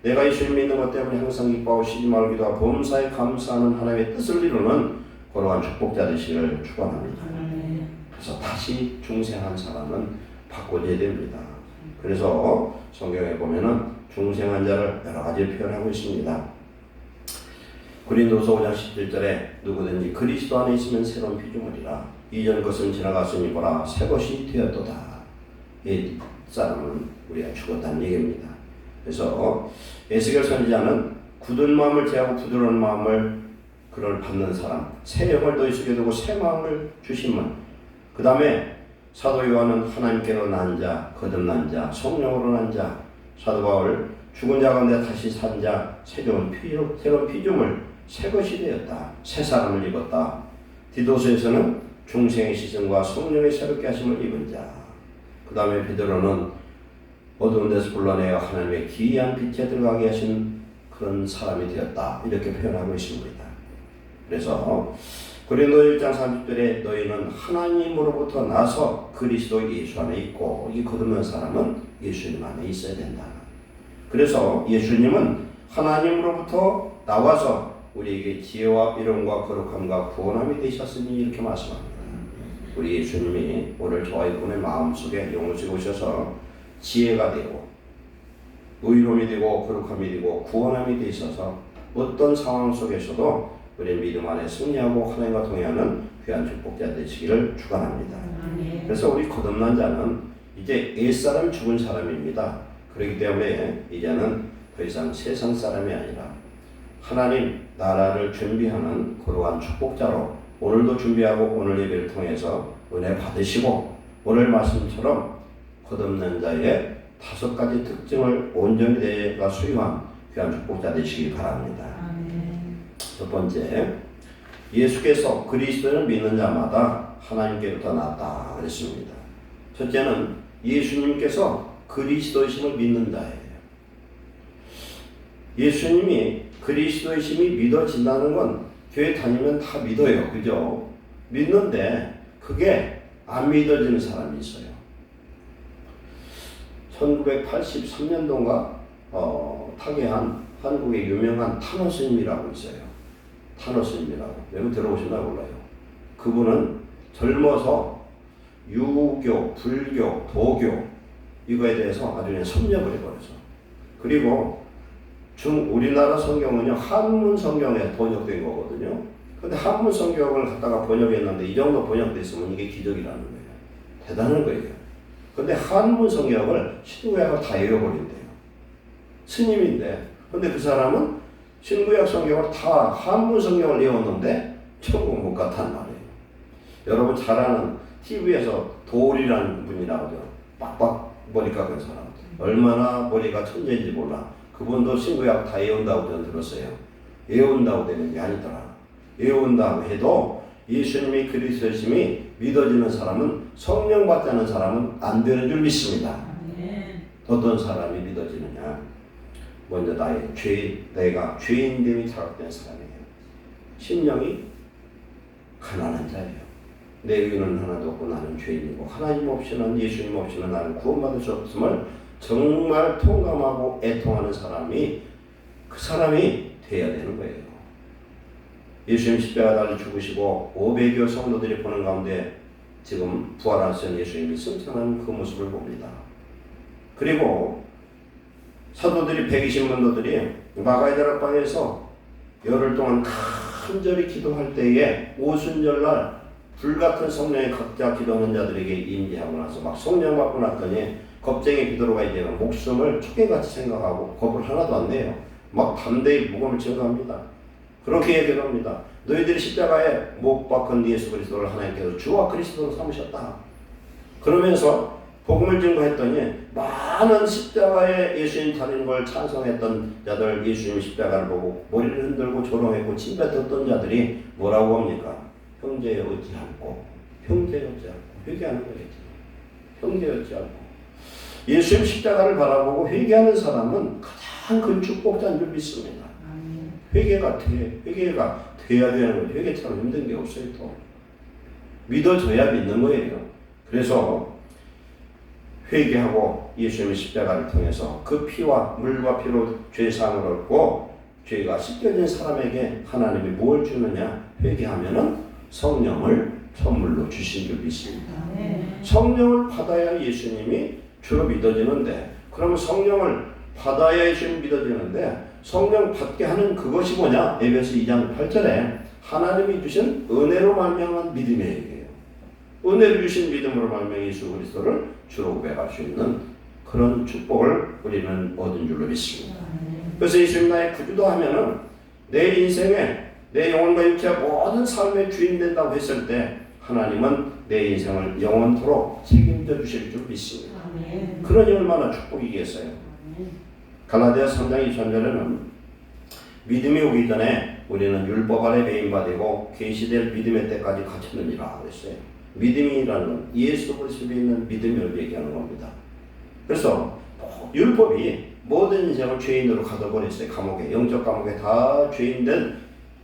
내가 예수님 믿는 것 때문에 항상 기뻐하고 쉬지 말고 기도하고 범사에 감사하는 하나님의 뜻을 이루는 거룩한 축복자 되시기를 축원합니다. 그래서 다시 중생한 사람은 바꿔줘야 됩니다. 그래서 성경에 보면은 중생한 자를 여러 가지 표현하고 있습니다. 고린도서 5장 17절에 누구든지 그리스도 안에 있으면 새로운 피조물이라 이전 것은 지나갔으니 보라 새 것이 되었도다. 이 사람은 우리가 죽었다는 얘기입니다. 그래서 에스겔 선지자는 굳은 마음을 제하고 부드러운 마음을 그를 받는 사람, 새 영을 너희 속에 두고 새 마음을 주심은, 그 다음에 사도 요한은 하나님께로 난 자, 거듭난 자, 성령으로 난 자, 사도 바울 죽은 자 가운데 다시 산 자, 새로운 피조물, 새 것이 되었다. 새 사람을 입었다. 디도서에서는 중생의 시선과 성령의 새롭게 하심을 입은 자. 그 다음에 베드로는 어두운 데서 불러내어 하나님의 기이한 빛에 들어가게 하신 그런 사람이 되었다. 이렇게 표현하고 있습니다. 그래서 고린도 1장 30절에 너희는 하나님으로부터 나서 그리스도 예수 안에 있고, 이 거듭난 사람은 예수님 안에 있어야 된다. 그래서 예수님은 하나님으로부터 나와서 우리에게 지혜와 이름과 거룩함과 구원함이 되셨으니 이렇게 말씀합니다. 우리 예수님이 오늘 저와 여러분의 마음속에 영혼속에 오셔서 지혜가 되고 의로움이 되고 거룩함이 되고 구원함이 되 있어서 어떤 상황 속에서도 우리 믿음 안에 승리하고 하나님과 동행하는 귀한 축복자 되시기를 축원합니다. 그래서 우리 거듭난 자는 이제 옛사람이 죽은 사람입니다. 그렇기 때문에 이제는 더 이상 세상 사람이 아니라 하나님 나라를 준비하는 거룩한 축복자로 오늘도 준비하고 오늘 예배를 통해서 은혜 받으시고, 오늘 말씀처럼 거듭난 자의 5가지 특징을 온전히 내가 수용한 귀한 축복자 되시기 바랍니다. 첫 번째, 예수께서 그리스도를 믿는 자마다 하나님께로부터 났다 그랬습니다. 첫째는 예수님께서 그리스도이심을 믿는 자예요. 예수님이 그리스도이심이 믿어진다는 건 교회 다니면 다 믿어요. 그죠? 믿는데 그게 안 믿어지는 사람이 있어요. 1983년도인가 타계한 한국의 유명한 탄호 스님이라고 있어요. 탄호 스님이라고. 여러분 들어보셨나 몰라요. 그분은 젊어서 유교, 불교, 도교 이거에 대해서 아주 그냥 섭렵을 해버려서, 그리고 우리나라 성경은요 한문 성경에 번역된 거거든요. 근데 한문 성경을 갖다가 번역했는데 이 정도 번역됐으면 이게 기적이라는 거예요. 대단한 거예요. 근데 한문 성경을 신구약을 다 외워버린대요. 스님인데. 근데 그 사람은 신구약 성경을 다 한문 성경을 외웠는데 천국 못 갔단 말이에요. 여러분 잘 아는 TV에서 도울이라는 분이 나오죠. 빡빡 머리 깎은 사람. 얼마나 머리가 천재인지 몰라. 그분도 신구약 다 외운다고 저는 들었어요. 외운다고 되는 게 아니더라. 외운다고 해도 예수님이 그리스도심이 믿어지는 사람은, 성령 받지 않은 사람은 안 되는 줄 믿습니다. 어떤 사람이 믿어지느냐? 먼저 내가 죄인됨이 자각된 사람이에요. 심령이 가난한 자예요. 내 의는 하나도 없고 나는 죄인이고 하나님 없이는, 예수님 없이는 나는 구원받을 수 없음을 정말 통감하고 애통하는 사람이, 그 사람이 돼야 되는 거예요. 예수님 십자가 달려 죽으시고 500여 성도들이 보는 가운데 지금 부활하신 예수님이 승천하는 그 모습을 봅니다. 그리고 사도들이 120만도들이 마가의 다락방에서 열흘 동안 간절히 기도할 때에 오순절날 불같은 성령이 각자 기도하는 자들에게 임재하고 나서 막 성령 받고 났더니 겁쟁이 베드로가 이제 목숨을 초계같이 생각하고 겁을 하나도 안 내요. 막 담대히 무거움을 증거합니다. 그렇게 얘기를 합니다. 너희들이 십자가에 못 박은 예수 그리스도를 하나님께서 주와 그리스도로 삼으셨다. 그러면서 복음을 증거했더니 많은 십자가에 예수님 달린 걸 찬성했던 자들, 예수님 십자가를 보고 머리를 흔들고 조롱했고 침뱉었던 자들이 뭐라고 합니까? 형제였지 않고, 형제였지 않고 회개하는 거겠죠. 형제였지 않고. 예수님 십자가를 바라보고 회개하는 사람은 가장 큰 축복자인 줄 믿습니다. 회개가 돼야 되는 거죠. 회개처럼 힘든 게 없어요. 또 믿어져야 믿는 거예요. 그래서 회개하고 예수님의 십자가를 통해서 그 피와 물과 피로 죄사함을 얻고 죄가 씻겨진 사람에게 하나님이 뭘 주느냐? 회개하면은 성령을 선물로 주신 줄 믿습니다. 성령을 받아야 예수님이 주로 믿어지는데, 그러면 성령을 받아야 예수님 믿어지는데 성령 받게 하는 그것이 뭐냐? 에베소 2장 8절에 하나님이 주신 은혜로 말미암은 믿음의 얘기예요. 은혜를 주신 믿음으로 말미암아 예수 그리스도를 주로 고백할 수 있는 그런 축복을 우리는 얻은 줄로 믿습니다. 그래서 예수님 나의 구주도 하면은 내 인생에 내 영혼과 육체와 모든 삶의 주인 된다고 했을 때 하나님은 내 인생을 영원토록 책임져 주실 줄 믿습니다. 그러니 얼마나 축복이겠어요. 갈라디아 3장 23절에는 믿음이 오기 전에 우리는 율법 아래 배임받고 계시될 믿음의 때까지 갇혔느니라 그랬어요. 믿음이라는 건 예수 그리스도에 있는 믿음을 얘기하는 겁니다. 그래서 율법이 모든 인생을 죄인으로 가둬버렸어요. 감옥에, 영적 감옥에 다 죄인된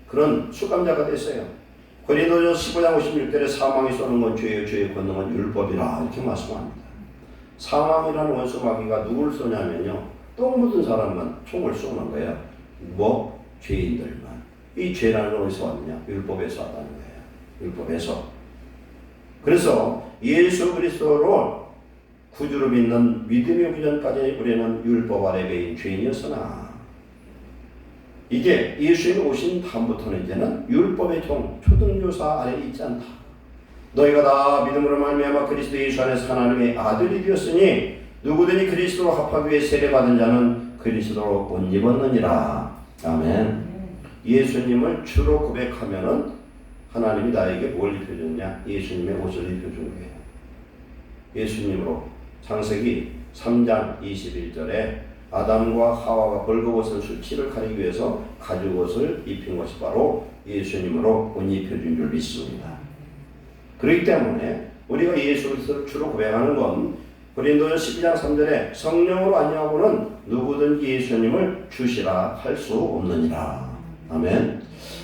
그런 수감자가 됐어요. 고린도전서 15장 56절에 사망이 쏘는 건 죄예요. 죄의 권능은 율법이라 이렇게 말씀합니다. 사망이라는 원수마귀가 누굴 쏘냐면요, 똥 묻은 사람만 총을 쏘는 거예요. 뭐? 죄인들만. 이 죄라는 건 어디서 왔느냐? 율법에서 왔다는 거예요. 율법에서. 그래서 예수 그리스도로 구주로 믿는 믿음이 오기 전까지 우리는 율법 아래 배인 죄인이었으나 이제 예수님이 오신 다음부터는 이제는 율법의 종, 초등교사 아래 있지 않다. 너희가 다 믿음으로 말미암아 그리스도 예수 안에서 하나님의 아들이 되었으니 누구든지 그리스도로 합하기 위해 세례받은 자는 그리스도로 옷 입었느니라. 아멘. 예수님을 주로 고백하면은 하나님이 나에게 뭘 입혀주느냐? 예수님의 옷을 입혀주는 거예요. 예수님으로 창세기 3장 21절에 아담과 하와가 벌거벗은 수치를 가리기 위해서 가죽옷을 입힌 것이 바로 예수님으로 옷 입혀준 줄 믿습니다. 그렇기 때문에 우리가 예수 그리스도를 주로 고백하는 건 고린도전 12장 3절에 성령으로 아니하고는 누구든지 예수님을 주시라 할 수 없느니라. 아멘.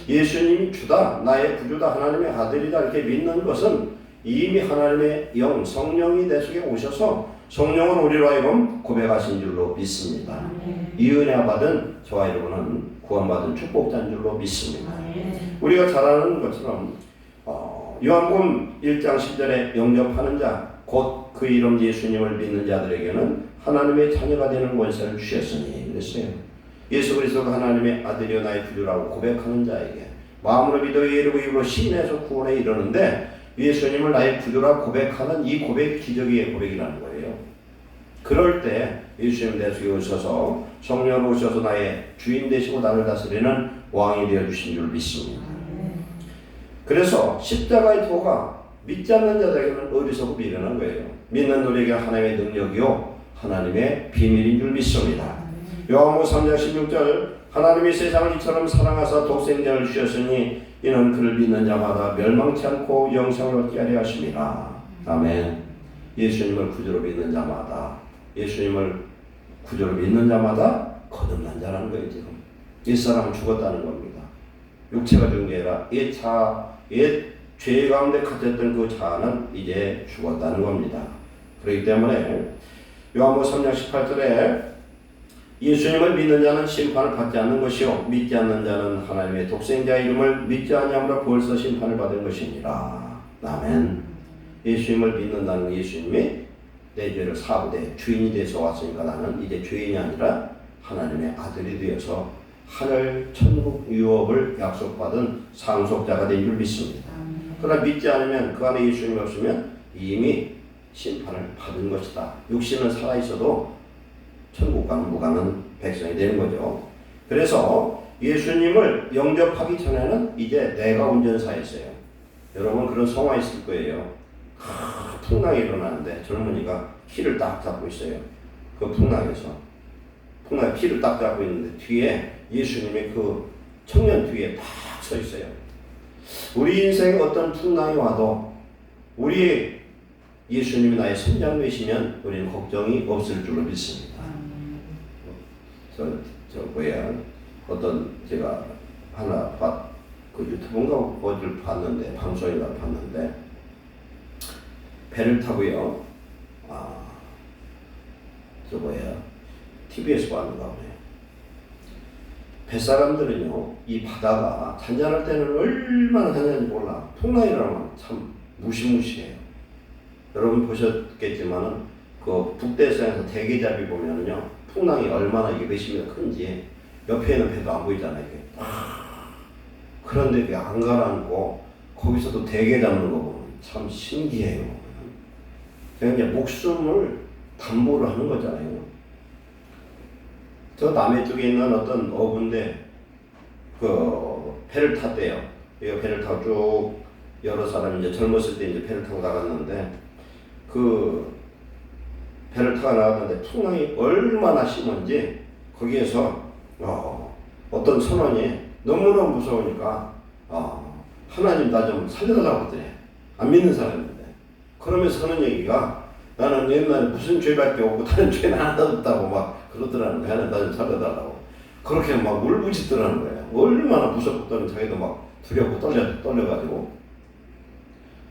예수님이 주다, 나의 구주다, 하나님의 아들이다 이렇게 믿는 것은 이미 하나님의 영, 성령이 내 속에 오셔서 성령을 우리로 하여금 고백하신 줄로 믿습니다. 이 은혜 받은 저와 여러분은 구원받은 축복자인 줄로 믿습니다. 우리가 잘 아는 것처럼 요한복음 1장 10절에 영접하는 자, 곧 그 이름 예수님을 믿는 자들에게는 하나님의 자녀가 되는 권세를 주셨으니 그랬어요. 예수 그리스도가 하나님의 아들이여 나의 구주라고 고백하는 자에게 마음으로 믿어 이르고 입으로 시인해서 구원에 이르는데 예수님을 나의 구주라 고백하는 이 고백 기적의 고백이라는 거예요. 그럴 때 예수님 내 속에 오셔서 성령으로 오셔서 나의 주인 되시고 나를 다스리는 왕이 되어주신 줄 믿습니다. 그래서 십자가의 도가 믿지 않는 자들에게는 어리석고 미련한 거예요. 믿는 우리에게 하나님의 능력이요 하나님의 비밀인 줄 믿습니다. 요한복음 3장 16절 하나님이 세상을 이처럼 사랑하사 독생자를 주셨으니 이는 그를 믿는 자마다 멸망치 않고 영생을 얻게 하려 하심이라. 아멘. 예수님을 구주로 믿는 자마다 예수님을 구주로 믿는 자마다 거듭난 자라는 거예요. 지금 옛사람은 죽었다는 겁니다. 육체가 죽은 게 아니라 옛 죄 가운데 갇혔던 그 자는 이제 죽었다는 겁니다. 그렇기 때문에 요한복음 3장 18절에 예수님을 믿는 자는 심판을 받지 않는 것이요 믿지 않는 자는 하나님의 독생자의 이름을 믿지 아니함으로 벌써 심판을 받은 것이니라. 아멘. 예수님을 믿는다는 예수님이 내 죄를 사부되 주인이 돼서 왔으니까 나는 이제 죄인이 아니라 하나님의 아들이 되어서 하늘 천국 유업을 약속받은 상속자가 된 줄 믿습니다. 그러나 믿지 않으면 그 안에 예수님이 없으면 이미 심판을 받은 것이다. 육신은 살아있어도 천국 가는 무가는 백성이 되는 거죠. 그래서 예수님을 영접하기 전에는 이제 내가 운전사였어요. 여러분 그런 성화 있을 거예요. 풍랑이 일어나는데 젊은이가 키를 딱 잡고 있어요. 그 풍랑에서 키를 딱 잡고 있는데 뒤에 예수님이 그 청년 뒤에 딱 서 있어요. 우리 인생에 어떤 풍랑이 와도 우리 예수님이 나의 선장되시면 우리는 걱정이 없을 줄로 믿습니다. 어떤 제가 하나 그 유튜브인가 어디를 봤는데 방송인가 봤는데 배를 타고요. TV에서 봤는가 보네요. 뱃사람들은요, 이 바다가 잔잔할 때는 얼마나 잔잔한지 몰라. 풍랑이 일어나면 참 무시무시해요. 여러분 보셨겠지만은 그 북대서에서 대게잡이 보면은요, 풍랑이 얼마나 이게 몇십 미터 큰지 옆에 있는 배도 안 보이잖아요. 이게. 그런데 이게 안 가라앉고 거기서도 대게 잡는 거 보면 참 신기해요. 그냥 이제 목숨을 담보로 하는 거잖아요. 저 남해 쪽에 있는 어떤 어부인데 그 배를 탔대요. 이 배를 타고 쭉 여러 사람이 이제 젊었을 때 이제 배를 타고 나갔는데 그 배를 타고 나갔는데 풍랑이 얼마나 심한지 거기에서 어떤 선원이 너무너무 무서우니까 하나님 나 좀 살려달라고 하더래. 안 믿는 사람인데. 그러면서 하는 얘기가 나는 옛날에 무슨 죄밖에 없고 다른 죄는 하나도 없다고 막 그러더라는 거야. 나 좀 살려달라고. 그렇게 막 울부짖더라는 거예요. 얼마나 무섭고 자기도 막 두렵고 떨려가지고.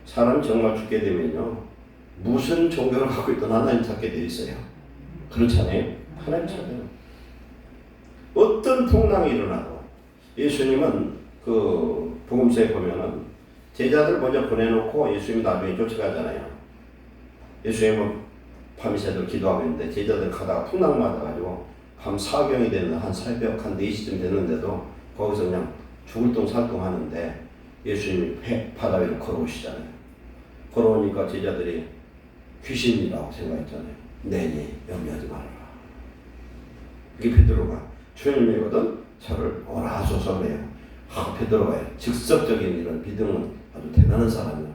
사람이 정말 죽게 되면요. 무슨 종교를 갖고 있든 하나님 찾게 돼 있어요. 그렇잖아요. 하나님 찾아요. 어떤 풍랑이 일어나도 예수님은 그 복음서에 보면은 제자들 먼저 보내놓고 예수님이 나중에 쫓아가잖아요. 예수님은 밤새도록 기도하고 있는데 제자들 가다가 풍랑 맞아가지고 밤 4경이 되는 한 새벽 한 4시쯤 됐는데도 거기서 그냥 죽을 똥 살 똥 하는데 예수님이 바다 위로 걸어오시잖아요. 걸어오니까 제자들이 귀신이라고 생각했잖아요. 네네 염려하지 말아라. 이게 베드로가 주님이거든 저를 오라 하소서 그래요. 베드로가 즉석적인 이런 믿음은 아주 대단한 사람이에요.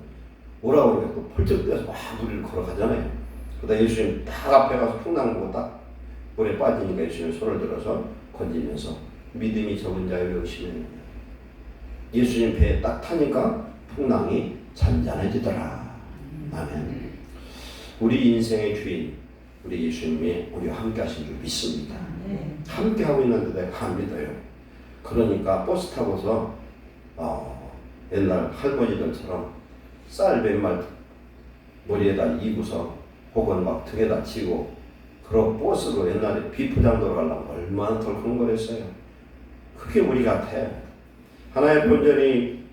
오라고 하니까 또 펄쩍 뛰어서 막 우리를 걸어가잖아요. 그러다 예수님 딱 앞에 가서 풍랑 보고 딱 물에 빠지니까 예수님 손을 들어서 건지면서 믿음이 적은 자의 명심해. 예수님 배에 딱 타니까 풍랑이 잔잔해지더라. 아멘. 우리 인생의 주인 우리 예수님이 우리와 함께 하신 줄 믿습니다. 함께 하고 있는데 내가 안 믿어요. 그러니까 버스 타고서 옛날 할머니들처럼 쌀 뱃말 머리에다 이고서 혹은 막 등에다 치고 그런 버스로 옛날에 비포장도로 가려면 얼마나 덜컹거렸어요. 그게 우리 같아. 하나의 본전이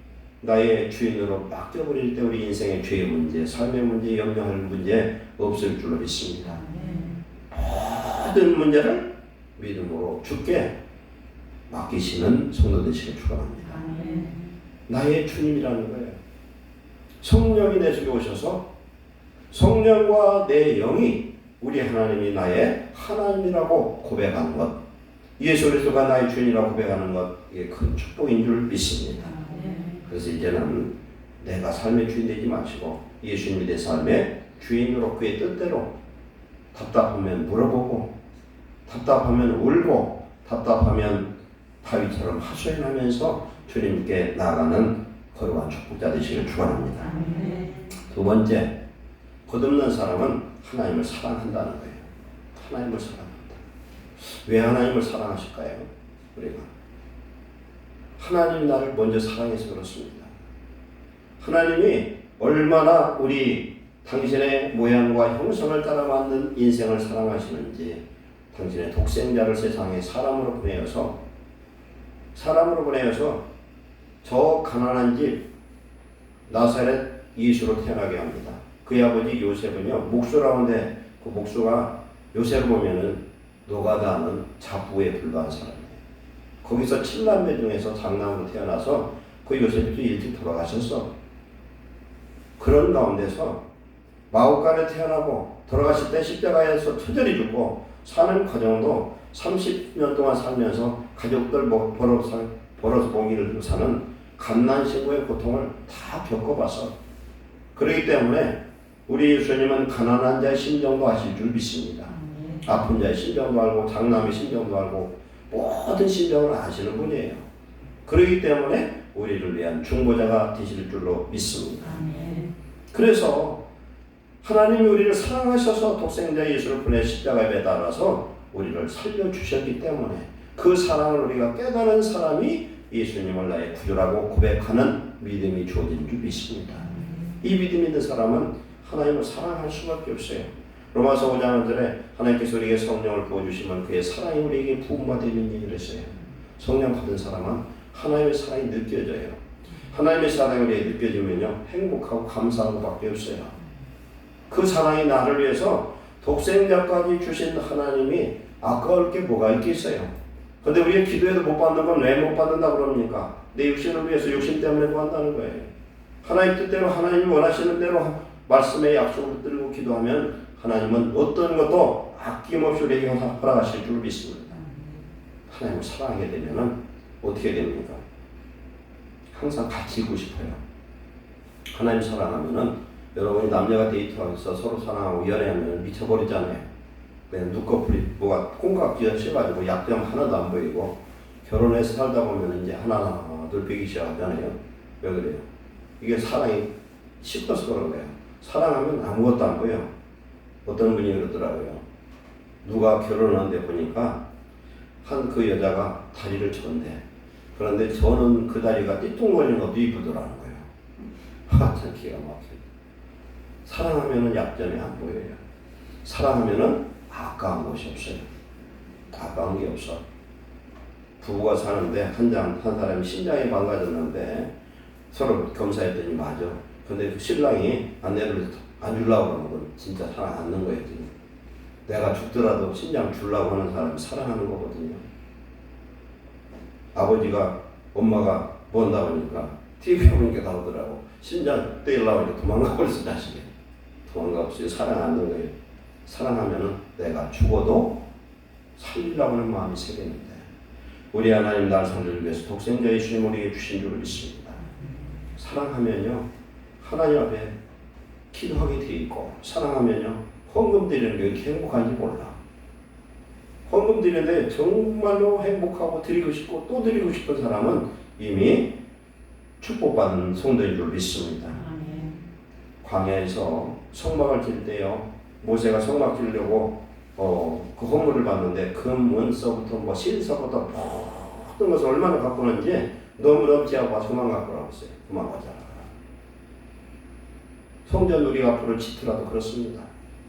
나의 주인으로 맡겨버릴 때 우리 인생의 죄의 문제, 삶의 문제, 염려할 문제 없을 줄로 믿습니다. 모든 문제를 믿음으로 주께 맡기시는 성도 되시길 축원합니다. 나의 주님이라는 거예요. 성령이 내 속에 오셔서 성령과 내 영이 우리 하나님이 나의 하나님이라고 고백하는 것, 예수 그리스도가 나의 주인이라고 고백하는 것, 이게 큰 축복인 줄 믿습니다. 그래서 이제는 내가 삶의 주인 되지 마시고 예수님이 내 삶의 주인으로 그의 뜻대로 답답하면 물어보고 답답하면 울고 답답하면 다윗처럼 하소연하면서 주님께 나아가는 거룩한 축복자 되시길 축원합니다. 두 번째, 거듭난 사람은 하나님을 사랑한다는 거예요. 하나님을 사랑한다. 왜 하나님을 사랑하실까요? 우리가 하나님이 나를 먼저 사랑해서 그렇습니다. 하나님이 얼마나 우리 당신의 모양과 형상을 따라 만든 인생을 사랑하시는지 당신의 독생자를 세상에 사람으로 보내어서 저 가난한 집 나사렛 예수로 태어나게 합니다. 그의 아버지 요셉은요, 목수라는데 그 목수가 요셉을 보면은 노가다하는 자부에 불과한 사람이에요. 거기서 7남매 중에서 장남으로 태어나서 그 요셉도 일찍 돌아가셨어. 그런 가운데서 마옥간에 태어나고 돌아가실 때 십자가에서 처절히 죽고 사는 과정도 30년 동안 살면서 가족들 벌어서 먹이를 들고 사는 갓난신고의 고통을 다 겪어봐서 그렇기 때문에 우리 예수님은 가난한 자의 심정도 아실 줄 믿습니다. 아픈 자의 심정도 알고 장남의 심정도 알고 모든 심정을 아시는 분이에요. 그렇기 때문에 우리를 위한 중보자가 되실 줄로 믿습니다. 그래서 하나님이 우리를 사랑하셔서 독생자 예수를 보내 십자가에 매달아서 우리를 살려주셨기 때문에 그 사랑을 우리가 깨달은 사람이 예수님을 나의 구주라고 고백하는 믿음이 주어진 줄 믿습니다. 이 믿음 있는 사람은 하나님을 사랑할 수밖에 없어요. 로마서 5장 1절에 하나님께서 우리에게 성령을 부어주시면 그의 사랑이 우리에게 부음받는 얘기를 했어요. 성령 받은 사람은 하나님의 사랑이 느껴져요. 하나님의 사랑이 우리에게 느껴지면요, 행복하고 감사하고 밖에 없어요. 그 사랑이 나를 위해서 독생자까지 주신 하나님이 아까울 게 뭐가 있겠어요. 근데 우리가 기도해도 못 받는 건 왜 못 받는다 그럽니까? 내 육신을 위해서 욕심 때문에 구한다는 거예요. 하나님 뜻대로 하나님이 원하시는 대로 말씀의 약속을 붙들고 기도하면 하나님은 어떤 것도 아낌없이 우리에게 허락하실 줄 믿습니다. 하나님을 사랑하게 되면 어떻게 됩니까? 항상 같이 있고 싶어요. 하나님 사랑하면은 여러분이 남녀가 데이트하면서 서로 사랑하고 연애하면 미쳐버리잖아요. 그냥 눈꺼풀이 뭐가 콩깍지가 씌어가지고 약점 하나도 안 보이고 결혼해서 살다 보면 이제 하나 둘 빼기 시작하잖아요. 왜 그래요? 이게 사랑이 식어서 그런 거예요. 사랑하면 아무것도 안 보여. 어떤 분이 그러더라고요. 누가 결혼하는데 보니까 한 그 여자가 다리를 쳤는데 그런데 저는 그 다리가 띠뚱거리는 것도 이쁘더라는 거예요. 참 기가 막혀요. 사랑하면은 약점이 안 보여요. 사랑하면은 아까운 것이 없어요. 아까운 게 없어. 부부가 사는데 한 사람이 심장이 망가졌는데 서로 검사했더니 맞아. 근데 그 신랑이 아내를 안 주려고 그러는 건 진짜 사랑 안 하는 거예요. 지금. 내가 죽더라도 심장 주려고 하는 사람이 사랑하는 거거든요. 아버지가 엄마가 뭔다 보니까 TV 보니까 나오더라고. 심장 떼려고 하니까 도망가 버렸어 자식이. 도망가 없이 사랑 안 하는 거예요. 사랑하면은 내가 죽어도 살리려고 하는 마음이 생기는데 우리 하나님 날 살리기 위해서 독생자 예수님 우리에게 주신 줄 믿습니다. 사랑하면요 하나님 앞에 기도하게 돼 있고 사랑하면요 헌금 드리는 게 이렇게 행복한지 몰라. 헌금 드리는데 정말로 행복하고 드리고 싶고 또 드리고 싶은 사람은 이미 축복받은 성도인 줄 믿습니다. 광야에서 성막을 질 때요 모세가 성막 지려고 그 헌물을 받는데 금, 원서부터 뭐 실서부터 모든 것을 얼마나 갖고 오는지 너무 넘지 않고 와서 그만 갖고 오라고 했어요. 그만 가자. 성전 우리 앞으로 짓더라도 그렇습니다.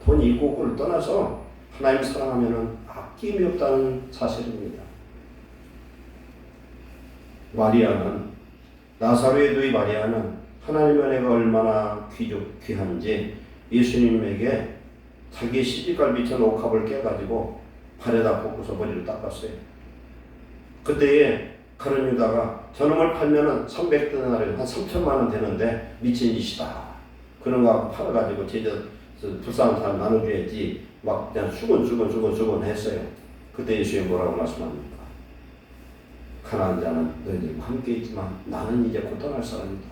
돈 있고 없고를 떠나서 하나님 사랑하면은 아낌이 없다는 사실입니다. 마리아는 나사로의 누이 마리아는 하나님의 은혜가 얼마나 귀한지 예수님에게 자기 시집갈 미천 옥합을 깨가지고 발에다 꽂고서 머리를 닦았어요. 그때에 가룟 유다가 저놈을 팔면은 300데나리 한 3천만 원 되는데 미친 짓이다. 그런 거 갖고 팔아가지고 제자 불쌍한 사람 나눠줘야지 막 그냥 수건 했어요. 그때 예수님이 뭐라고 말씀합니까? 가난한 자는 너희들과 함께 있지만 나는 이제 곧 떠날 사람이다.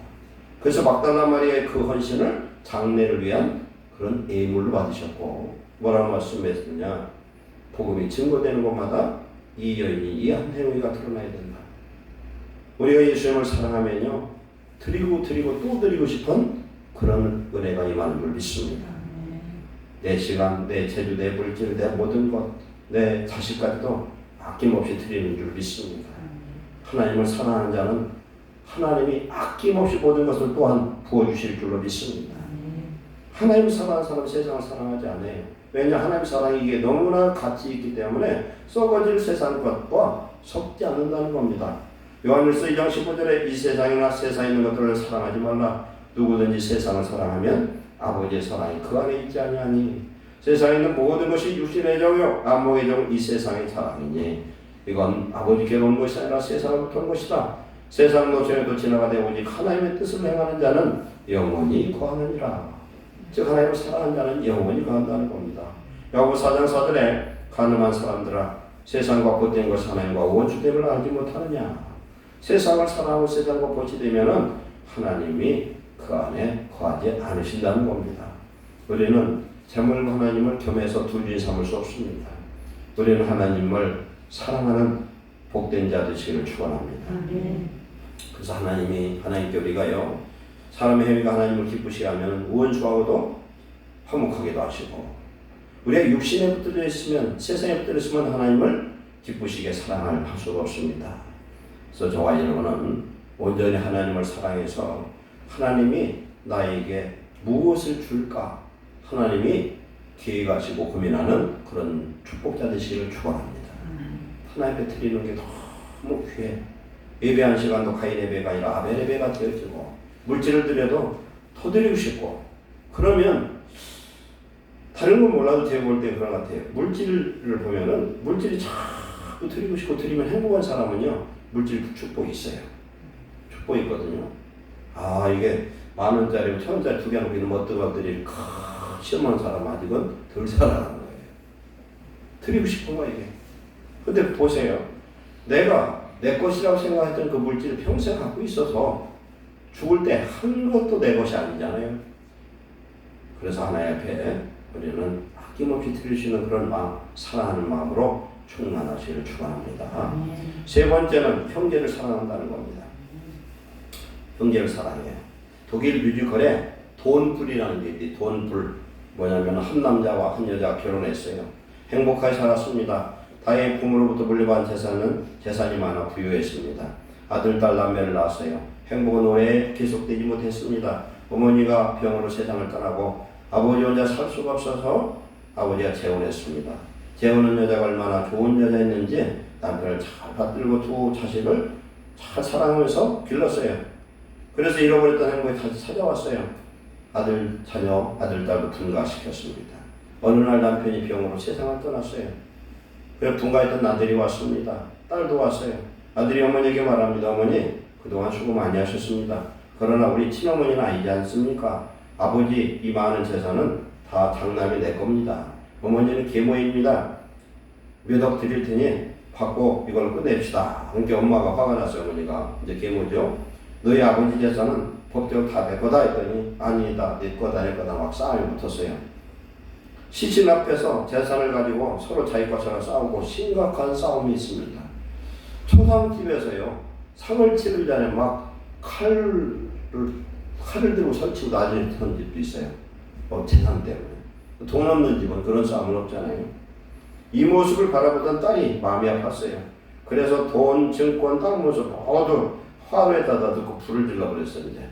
그래서 막달라 마리아의 그 헌신을 장례를 위한 그런 예물로 받으셨고 뭐라고 말씀했느냐? 복음이 증거되는 곳마다 이 여인이 이 한 행위가 드러나야 된다. 우리가 예수님을 사랑하면요 드리고 또 드리고 싶은 그런 은혜가 임하는 걸 믿습니다. 내 시간, 내 재주, 내 물질, 내 모든 것, 내 자식까지도 아낌없이 드리는 줄 믿습니다. 하나님을 사랑하는 자는 하나님이 아낌없이 모든 것을 또한 부어주실 줄로 믿습니다. 하나님을 사랑하는 사람은 세상을 사랑하지 않아요. 왜냐 하나님 사랑이 이게 너무나 가치 있기 때문에 썩어질 세상 것과 섞지 않는다는 겁니다. 요한일서 2장 15절에 이 세상이나 세상에 있는 것들을 사랑하지 말라. 누구든지 세상을 사랑하면 아버지의 사랑이 그 안에 있지 아니하니 세상에 있는 모든 것이 육신의 정욕 안목의 정 이 세상의 사랑이니 이건 아버지께로 온 것이 아니라 세상으로부터 온 것이다. 세상 노천에도 지나가되 오직 하나님의 뜻을 행하는 자는 영원히 거하느니라. 즉 하나님을 사랑하는 자는 영원히 거한다는 겁니다. 야고보서 4장 4절에 가늠한 사람들아 세상과 보탠 것이 하나님과 원수됨을 알지 못하느냐. 세상을 사랑하고 세상과 보시되면은 하나님이 그 안에 거하지 않으신다는 겁니다. 우리는 재물 하나님을 겸해서 둘이 삼을 수 없습니다. 우리는 하나님을 사랑하는 복된 자 되시기를 축원합니다. 그래서 하나님께 우리가요 사람의 행위가 하나님을 기쁘시게 하면 원수하고도 화목하게도 하시고 우리가 육신에 붙들려 있으면 세상에 붙들려 있으면 하나님을 기쁘시게 사랑할 수가 없습니다. 그래서 저와 여러분은 온전히 하나님을 사랑해서 하나님이 나에게 무엇을 줄까 하나님이 계획하시고 고민하는 그런 축복자 되시기를 축원합니다. 하나님께 드리는 게 너무 귀해. 예배한 시간도 가인 예배가 아니라 아벨 예배가 되어지고 물질을 드려도 더 드리고 싶고 그러면 다른 건 몰라도 제가 볼 때 그런 것 같아요. 물질을 보면은 물질이 자꾸 드리고 싶고 드리면 행복한 사람은요 물질 축복이 있어요. 축복이 있거든요. 아 이게 10,000원짜리 1,000원짜리 두 개 놓고 있는 멋들어들이 시험한 사람 아직은 덜 살아가는 거예요. 드리고 싶은 거야 이게. 근데 보세요. 내가 내 것이라고 생각했던 그 물질을 평생 갖고 있어서 죽을 때 한 것도 내 것이 아니잖아요. 그래서 하나님 앞에 우리는 아낌없이 드릴 수 있는 그런 마음, 사랑하는 마음으로 충만하시기를 축원합니다. 세 번째는 형제를 사랑한다는 겁니다. 형제를 사랑해요. 독일 뮤지컬에 돈불이라는 게 있대. 돈불. 뭐냐면 한 남자와 한 여자가 결혼했어요. 행복하게 살았습니다. 다행히 부모로부터 물려받은 재산이 많아 부유했습니다. 아들, 딸, 남매를 낳았어요. 행복은 오래 계속되지 못했습니다. 어머니가 병으로 세상을 떠나고 아버지 혼자 살 수가 없어서 아버지가 재혼했습니다. 재혼한 여자가 얼마나 좋은 여자였는지 남편을 잘 받들고 두 자식을 잘 사랑하면서 길렀어요. 그래서 잃어버렸던 행복이 다시 찾아왔어요. 아들, 자녀, 아들, 딸도 분가시켰습니다. 어느 날 남편이 병으로 세상을 떠났어요. 그래서 분가했던 아들이 왔습니다. 딸도 왔어요. 아들이 어머니에게 말합니다. 어머니, 그동안 수고 많이 하셨습니다. 그러나 우리 친어머니는 아니지 않습니까? 아버지 이 많은 재산은 다 장남이 내 겁니다. 어머니는 계모입니다. 몇 억 드릴 테니 받고 이걸 끝냅시다. 그러니까 엄마가 화가 났어요. 어머니가 이제 계모죠. 너희 아버지 재산은 법대로 다 내 거다 했더니 아니다 내 거다 막 싸움이 붙었어요. 시신 앞에서 재산을 가지고 서로 자기 것처럼 싸우고 심각한 싸움이 있습니다. 초상집에서요 상을 치르기 전에 막 칼을 들고 설치고 나중에 던 집도 있어요. 재산 때문에. 돈 없는 집은 그런 싸움은 없잖아요. 이 모습을 바라보던 딸이 마음이 아팠어요. 그래서 돈, 증권, 땅 모습 모두 화로에다 넣고 불을 질러버렸어요. 이제.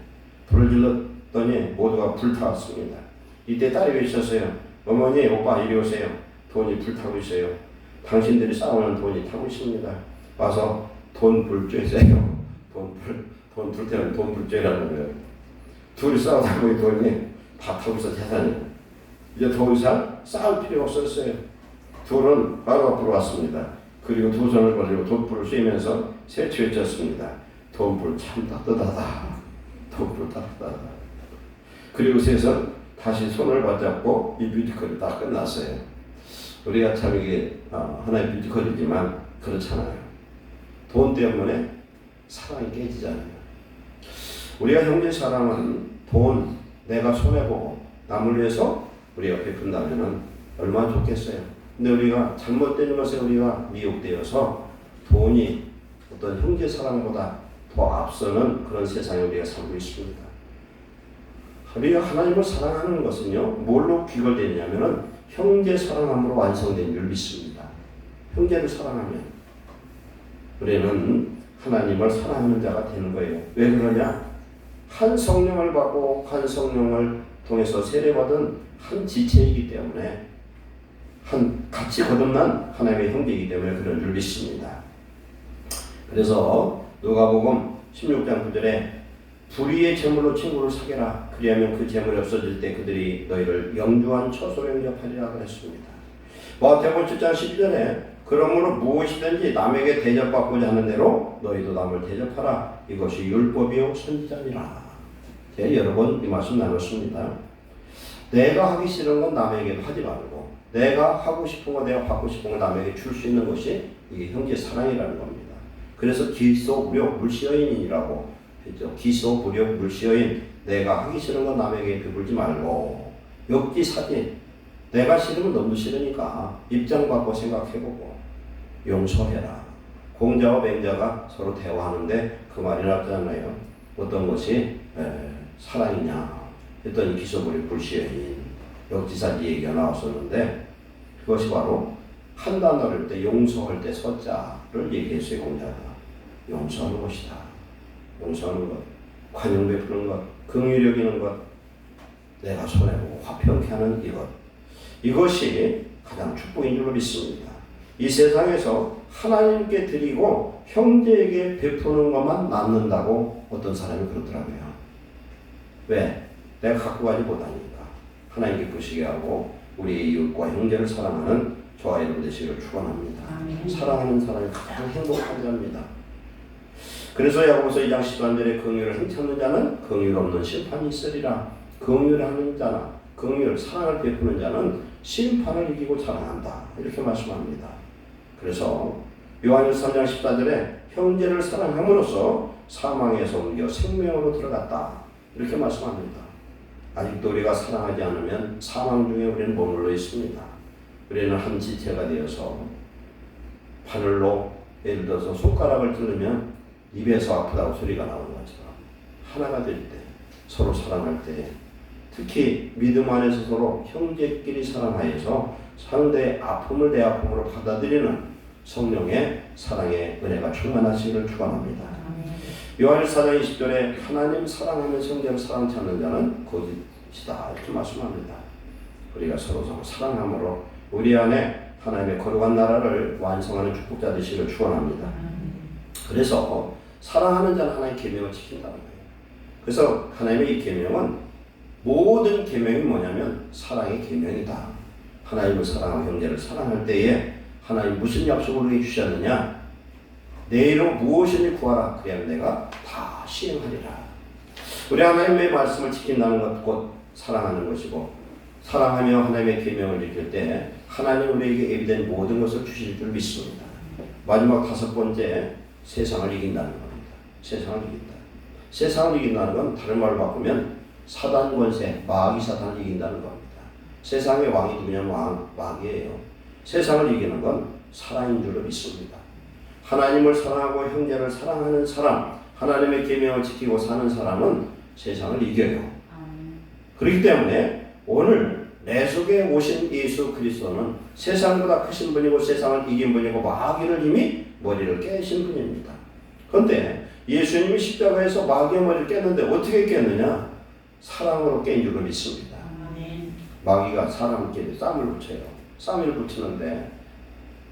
불을 질렀더니 모두가 불타왔습니다. 이때 딸이 외쳤어요. 어머니, 오빠 이리 오세요. 돈이 불타고 있어요. 당신들이 싸우는 돈이 타고 있습니다. 와서 돈 불쬐세요. 돈 불태우면 돈 불쬐라는 거예요. 둘이 싸우다 보니 돈이 다 타고 있어 재산이. 이제 더 이상 싸울 필요가 없었어요. 둘은 바로 앞으로 왔습니다. 그리고 두 손을 벌리고 돈불을 쐬면서 세치 외쳤습니다. 돈불 참 따뜻하다. 돈불 따뜻하다. 그리고 셋은 다시 손을 맞잡고 이 뮤지컬이 다 끝났어요. 우리가 참 이게 하나의 뮤지컬이지만 그렇잖아요. 돈 때문에 사랑이 깨지잖아요. 우리가 형제 사랑은 돈, 내가 손해보고 남을 위해서 우리가 베푼다면 얼마나 좋겠어요. 근데 우리가 잘못된 것에 우리가 미혹되어서 돈이 어떤 형제 사랑보다 더 앞서는 그런 세상에 우리가 살고 있습니다. 우리가 하나님을 사랑하는 것은요, 뭘로 귀결되냐면은 형제 사랑함으로 완성된 줄 믿습니다. 형제를 사랑하면 우리는 하나님을 사랑하는 자가 되는 거예요. 왜 그러냐? 한 성령을 받고 한 성령을 통해서 세례받은 한 지체이기 때문에 같이 거듭난 하나님의 형제이기 때문에 그런 줄 믿습니다. 그래서 누가복음 16장 9절에 불의의 재물로 친구를 사귀라. 그리하면 그 재물이 없어질 때 그들이 너희를 영주한 처소로 영접하리라 그랬습니다. 마태복음 7장 12절에 그러므로 무엇이든지 남에게 대접받고자 하는 대로 너희도 남을 대접하라. 이것이 율법이요 선지자니라. 제가 여러 번 이 말씀 나눴습니다. 내가 하기 싫은 건 남에게도 하지 말고 내가 하고 싶은 거 내가 받고 싶은 거 남에게 줄 수 있는 것이 이게 형제 사랑이라는 겁니다. 그래서 기소부력 물시여인이라고 했죠. 기소부력 물시여인. 내가 하기 싫은 건 남에게 베풀지 말고 역지사지. 내가 싫으면 너무 싫으니까 입장 바꿔 생각해보고 용서해라. 공자와 맹자가 서로 대화하는데 그 말이 나왔잖아요. 어떤 것이 사랑이냐 했더니 기소부력 물시여인 역지사지 얘기가 나왔었는데 그것이 바로 한 단어를 때 용서할 때 서자를 얘기했어요. 공자가 용서하는 것이다. 용서하는 것, 관용 베푸는 것, 긍휼히 여기는 것, 내가 손해보고 화평케 하는 이것이 가장 축복인 줄로 믿습니다. 이 세상에서 하나님께 드리고 형제에게 베푸는 것만 남는다고 어떤 사람이 그러더라고요. 왜? 내가 갖고 가지 못하니까. 하나님께 부시게 하고 우리 이웃과 형제를 사랑하는 저와 여러분 되시기를 축원합니다. 사랑하는 사람이 가장 행복한 자입니다. 그래서 야고보서 2장 13절에 긍휼을 행찮는 자는 긍휼 없는 심판이 있으리라. 긍휼하는 자나 긍휼 사랑을 베푸는 자는 심판을 이기고 자랑한다. 이렇게 말씀합니다. 그래서 요한일서 3장 14절에 형제를 사랑함으로써 사망에서 옮겨 생명으로 들어갔다. 이렇게 말씀합니다. 아직도 우리가 사랑하지 않으면 사망 중에 우리는 머물러 있습니다. 우리는 한 지체가 되어서 바늘로 예를 들어서 손가락을 찌르면 입에서 아프다고 소리가 나오는 것처럼 하나가 될 때, 서로 사랑할 때, 특히 믿음 안에서 서로 형제끼리 사랑하여서 상대의 아픔을 내 아픔으로 받아들이는 성령의 사랑의 은혜가 충만하시기를 축원합니다. 요한일서 4장 20절에 하나님 사랑하며 성령 사랑치 않는 자는 거짓이다. 이렇게 말씀합니다. 우리가 서로 사랑함으로 우리 안에 하나님의 거룩한 나라를 완성하는 축복자 되시기를 축원합니다. 그래서 사랑하는 자는 하나님의 계명을 지킨다는 거예요. 그래서 하나님의 이 계명은 모든 계명이 뭐냐면 사랑의 계명이다. 하나님을 사랑하고 형제를 사랑할 때에 하나님 무슨 약속을 우리에게 주셨느냐? 내 이름 무엇이니 구하라. 그래야 내가 다 시행하리라. 우리 하나님의 말씀을 지킨다는 것 곧 사랑하는 것이고 사랑하며 하나님의 계명을 지킬 때 하나님 우리에게 예비된 모든 것을 주실 줄 믿습니다. 마지막 5번째 세상을 이긴다는 겁니다. 세상을 이긴다. 세상을 이긴다는 건 다른 말로 바꾸면 사단 권세, 마귀 사탄을 이긴다는 겁니다. 세상의 왕이 누구냐면 마귀예요. 세상을 이기는 건 사랑인 줄로 믿습니다. 하나님을 사랑하고 형제를 사랑하는 사람, 하나님의 계명을 지키고 사는 사람은 세상을 이겨요. 그렇기 때문에 오늘 내 속에 오신 예수 그리스도는 세상보다 크신 분이고 세상을 이긴 분이고 마귀를 이미 머리를 깨신 분입니다. 그런데 예수님이 십자가에서 마귀의 머리를 깼는데 어떻게 깼느냐? 사랑으로 깬 줄로 믿습니다. 마귀가 사람께 쌈을 붙여요. 쌈을 붙이는데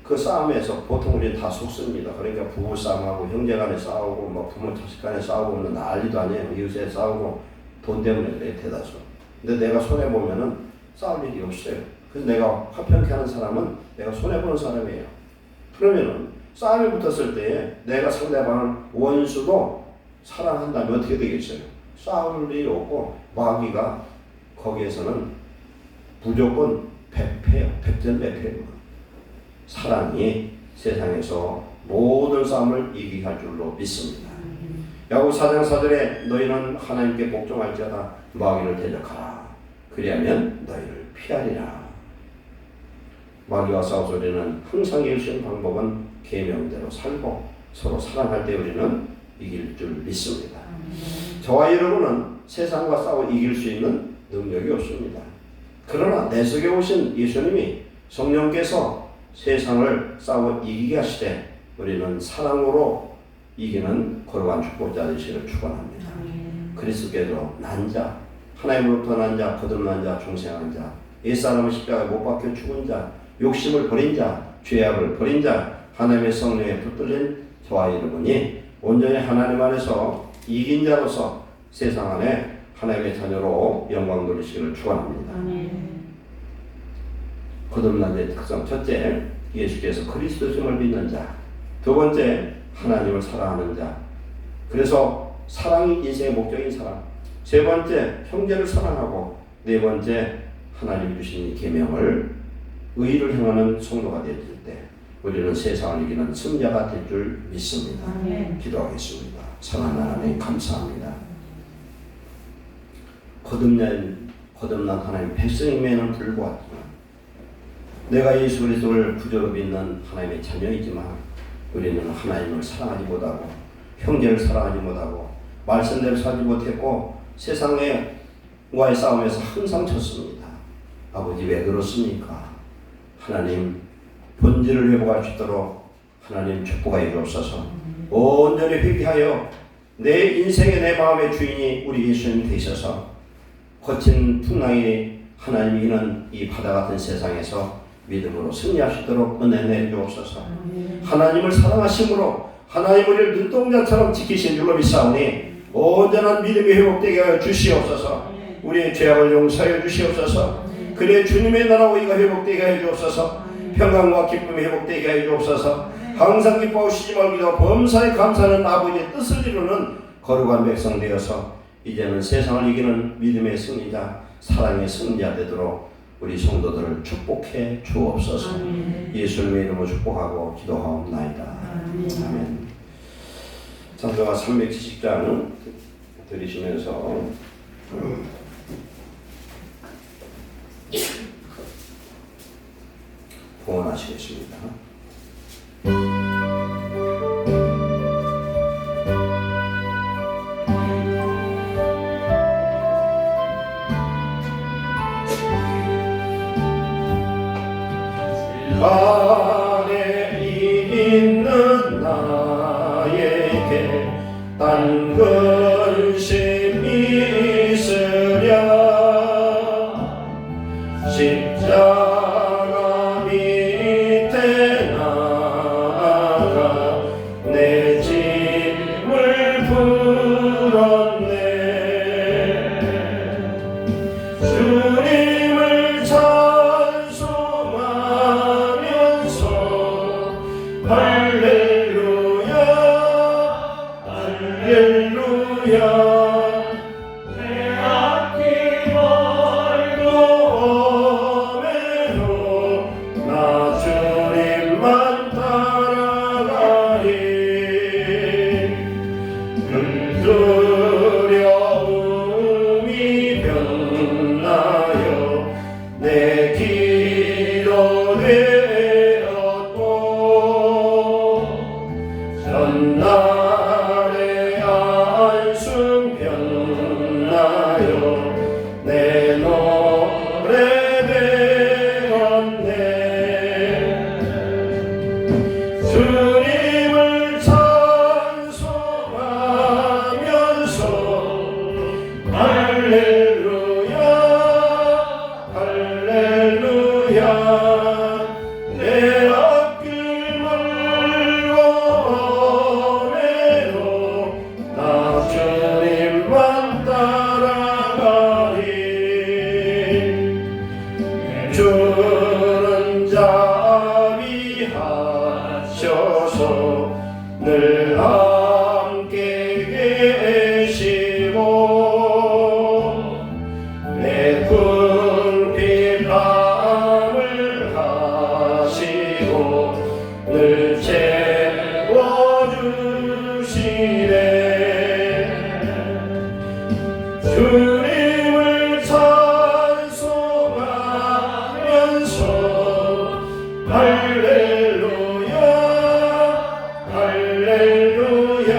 그 싸움에서 보통 우리는 다 속습니다. 그러니까 부부 싸움하고 형제간에 싸우고 뭐 부모 자식간에 싸우고 난리도 아니에요. 이웃에 싸우고 돈 때문에 그래 대다수. 근데 내가 손해보면은 싸울 일이 없어요. 그래서 내가 화평케 하는 사람은 내가 손해보는 사람이에요. 그러면은 싸움에 붙었을 때 내가 상대방을 원수도 사랑한다면 어떻게 되겠어요? 싸울 일이 없고 마귀가 거기에서는 무조건 백패요. 백전백패예요. 사랑이 세상에서 모든 싸움을 이기게 할 줄로 믿습니다. 야고보 4장 4절에 너희는 하나님께 복종할지어다 마귀를 대적하라. 그리하면 너희를 피하리라. 마귀와 싸울 우리는 항상 이길 수 있는 방법은 계명대로 살고 서로 사랑할 때 우리는 이길 줄 믿습니다. 저와 여러분은 세상과 싸워 이길 수 있는 능력이 없습니다. 그러나 내 속에 오신 예수님이 성령께서 세상을 싸워 이기게 하시되 우리는 사랑으로 이기는 거룩한 축복자 되시기를 축원합니다. 그리스도께서 난 자, 하나님으로부터 난 자, 거듭난 자, 중생한 자, 옛사람은 십자가에 못 박혀 죽은 자, 욕심을 버린 자, 죄악을 버린 자, 하나님의 성령에 붙들린 저와 여러분이 온전히 하나님 안에서 이긴 자로서 세상 안에 하나님의 자녀로 영광 돌리시기를 축원합니다. 거듭난 자의 특성 첫째, 예수께서 그리스도심을 믿는 자. 두 번째, 하나님을 사랑하는 자. 그래서 사랑이 인생의 목적인 사람. 세 번째, 형제를 사랑하고 네 번째, 하나님 주신 이 계명을 의를 행하는 성도가 되어질 때 우리는 세상을 이기는 승자가 될 줄 믿습니다. 기도하겠습니다. 사랑하는 하나님 감사합니다. 거듭난 하나님 백성임에는 불구하지만 내가 예수 그리스도를 구주로 믿는 하나님의 자녀이지만 우리는 하나님을 사랑하지 못하고 형제를 사랑하지 못하고 말씀대로 살지 못했고 세상과의 싸움에서 항상 졌습니다. 아버지 왜 그렇습니까? 하나님 본질을 회복할 수 있도록 하나님 축복하여 주옵소서. 온전히 회개하여 내 인생의 내 마음의 주인이 우리 예수님 되셔서 거친 풍랑이 하나님이 있는 이 바다 같은 세상에서 믿음으로 승리할 수 있도록 은혜 내주옵소서. 하나님을 사랑하심으로 하나님 우리를 눈동자처럼 지키신 줄로 믿사오니 온전한 믿음이 회복되게 하여 주시옵소서. 우리의 죄악을 용서하여 주시옵소서. 그래 주님의 나라와 이가 회복되게 하여 주옵소서. 평강과 기쁨이 회복되게 하여 주옵소서. 항상 기뻐하시지 말기도 범사에 감사하는 아버지의 뜻을 이루는 거룩한 백성 되어서 이제는 세상을 이기는 믿음의 승리자, 사랑의 승리자 되도록 우리 성도들을 축복해 주옵소서. 예수님의 이름으로 축복하고 기도하옵나이다. 아멘. 찬송가 370장 들으시면서 봉헌하시겠습니다. 안에 있는 나에게 딴 근심 있으랴 십자가 밑에 나가 내 짐을 풀었네. 주님을 할렐루야 할렐루야 내 앞길 멀고 험해도 나 주님만 따라가리. 두려움이 변하여 내 기도 전날의 안숨 변하여 내 노래 되었네. 주님을 찬송하면서 할렐루야 할렐루야 내 앞길 멀고 나 주님만 따라가리. 주는 자비하셔서 늘 함께 계시고 할렐루야 할렐루야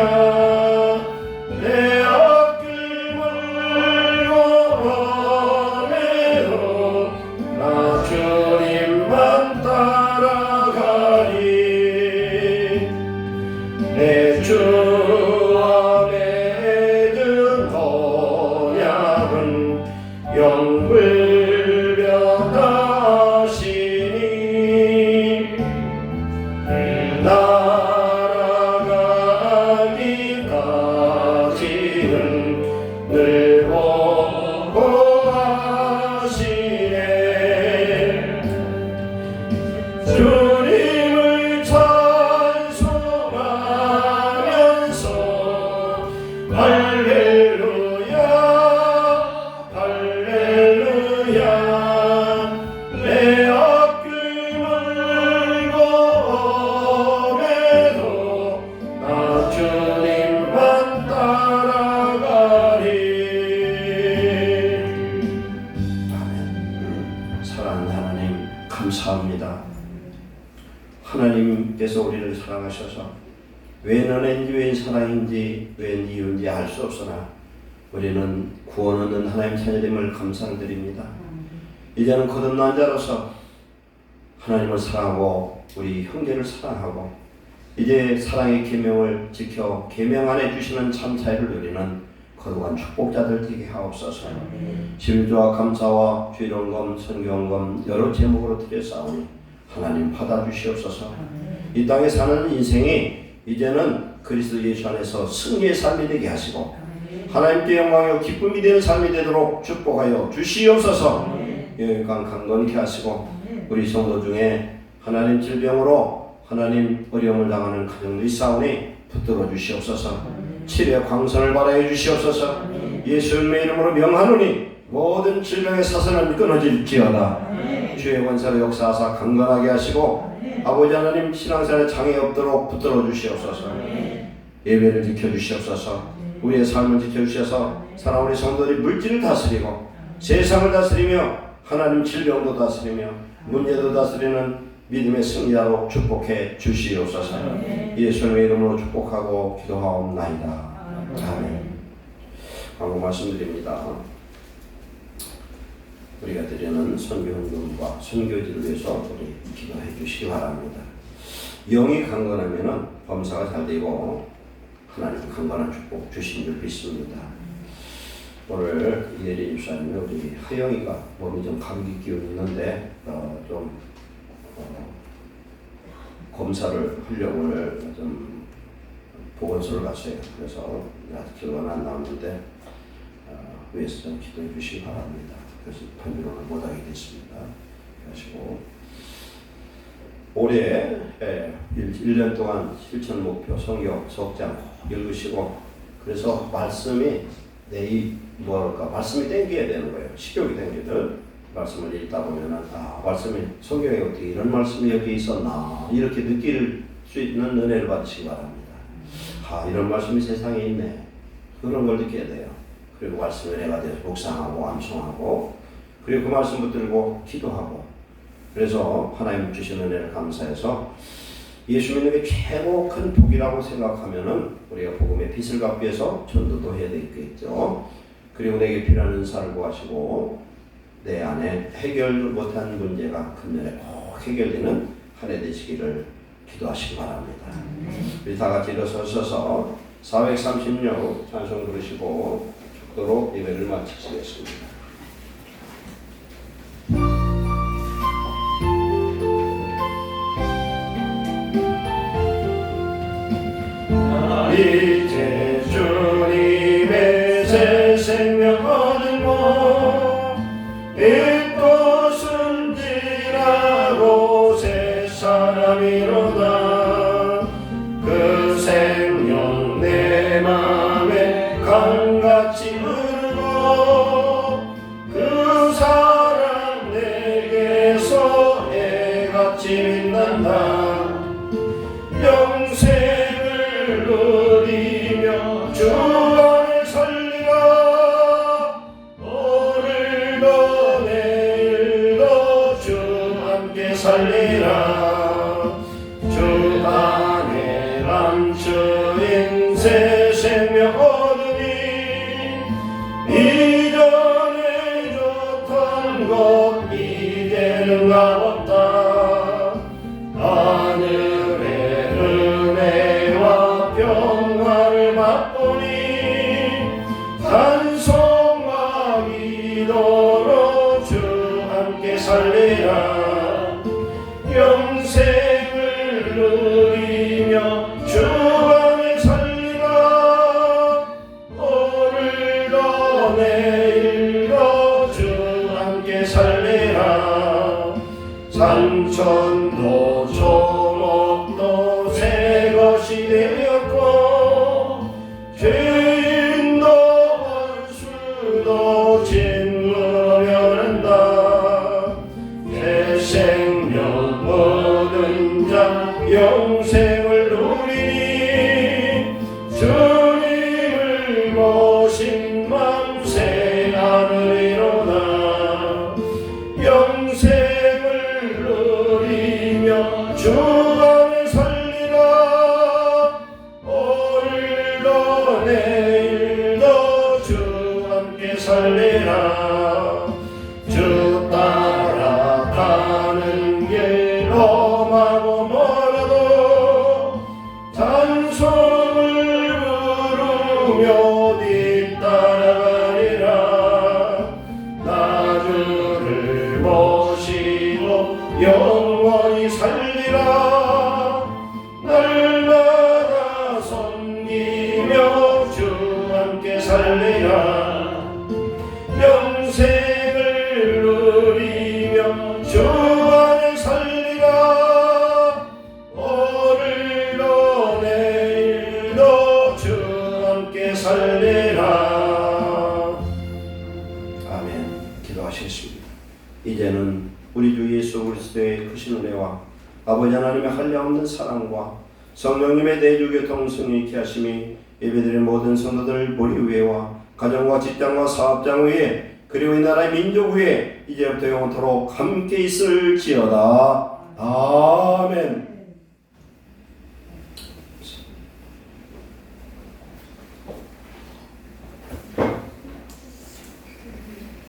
내 앞길 멀고 멀어도 나 주님만 따라가리 내 주 안에 든 언약은 영불변하시니 날아가기까지는 늘 보호하시네 주님을 찬송하면서 할렐루야 할렐루야 내 앞길 멀고 오래도 나 주님만 따라가리. 아멘. 사랑하는 하나님 감사합니다. 하나님께서 우리를 사랑하셔서 웬 은혜인지 웬 사랑인지 웬 이유인지 알 수 없으나 우리는 구원 얻는 하나님 자녀됨을 감사드립니다. 이제는 거듭난 자로서 하나님을 사랑하고 우리 형제를 사랑하고 이제 사랑의 계명을 지켜 계명 안에 주시는 참 자유를 누리는 거룩한 축복자들 되게 하옵소서. 심주와 감사와 주일원검 선경검 여러 제목으로 드렸사오니 하나님 받아주시옵소서. 이 땅에 사는 인생이 이제는 그리스도 예수 안에서 승리의 삶이 되게 하시고 하나님께 영광이요 기쁨이 되는 삶이 되도록 축복하여 주시옵소서. 영광 강건케 하시고 우리 성도 중에 하나님 질병으로 하나님 어려움을 당하는 가정도 있사오니 붙들어 주시옵소서. 치료의 광선을 발하여 주시옵소서. 예수님의 이름으로 명하노니 모든 질병의 사선은 끊어질지어다. 주의 권세로 역사하사 강건하게 하시고 아버지 하나님 신앙생활에 장애 없도록 붙들어 주시옵소서. 예배를 지켜주시옵소서. 우리의 삶을 지켜주셔서 사랑하는 우리 성도들이 물질을 다스리고 세상을 다스리며 하나님 질병도 다스리며 문제도 다스리는 믿음의 승리자로 축복해 주시옵소서. 예수님의 이름으로 축복하고 기도하옵나이다. 아멘. 광고 말씀드립니다. 우리가 드리는 선교훈련과 선교지를 위해서 우리 기도해 주시기 바랍니다. 영이 강건하면 범사가 잘 되고 하나님 강건한 축복 주신 줄 믿습니다. 오늘 이혜리 집사님이 우리 하영이가 몸이 좀 감기 기운이 있는데 검사를 하려고 오늘 좀 보건소를 갔어요. 그래서 아직 결과는 안 나왔는데 위에서 좀 기도해 주시기 바랍니다. 그래서 판결을 못하게 됐습니다. 하시고 올해 1년 동안 실천 목표 성경 석장 읽으시고 그래서 말씀이 말씀이 땡겨야 되는 거예요. 식욕이 땡기듯 말씀을 읽다 보면은 말씀이 성경에 어떻게 이런 말씀이 여기 있었나 이렇게 느낄 수 있는 은혜를 받으시기 바랍니다. 이런 말씀이 세상에 있네. 그런 걸 느껴야 돼요. 그리고 말씀을 내가 돼서 묵상하고 암송하고 그리고 그 말씀 붙들고 기도하고 그래서 하나님 주신 은혜를 감사해서 예수 믿는 게 최고 큰 복이라고 생각하면은 우리가 복음의 빛을 갚기 위해서 전도도 해야 되겠죠. 그리고 내게 필요한 은사를 구하시고 내 안에 해결 못한 문제가 금년에 꼭 해결되는 한 해 되시기를 기도하시기 바랍니다. 우리 다 같이 일어서셔서 436 찬송 부르시고 축도로 예배를 마치시겠습니다. 이제 주님의 새 생명 얻으고 믿고 순진하고 새 사람이로다. 그 생명 내 맘에 강같이 흐르고 그 사랑 내게서 해같이 빛난다. 영생을 누리며 주 안에 살리라. 오늘도 내일도 주 함께 살리라. 살리라 영생을 누리며 주 안에 살리라 오늘도 내일도 주 함께 살리라 산천도 조목도 새 것이 되었고 죄인도 원수도 진노로 변한다 새 생명 얻은 자 영생을 누리니 주님을 모신 맘새 하늘이로다 영생을 누리며 주 안에 살리라 오늘도 내일도 주 함께 살리라 주 따라가는 길 험하고 멀어도 찬송을 부르며 뒤따라가리라 나 주를 모시고 영원히 살리라 날마다 섬기며 주 함께 살리라 영생을 누리며 주 안에 살리라 오늘도 내일도 주 함께 살리라 아멘. 기도하시겠습니다. 이제는 우리 주 예수 그리스도의 크신 은혜와 아버지 하나님의 한량없는 사랑과 성령님의 내주교통 승리케 하심이 예배드린 모든 성도들 머리 위에와 가정과 직장과 사업장 위에 그리고 이 나라의 민족 위에 이제부터 영원토록 함께 있을지어다. 아멘.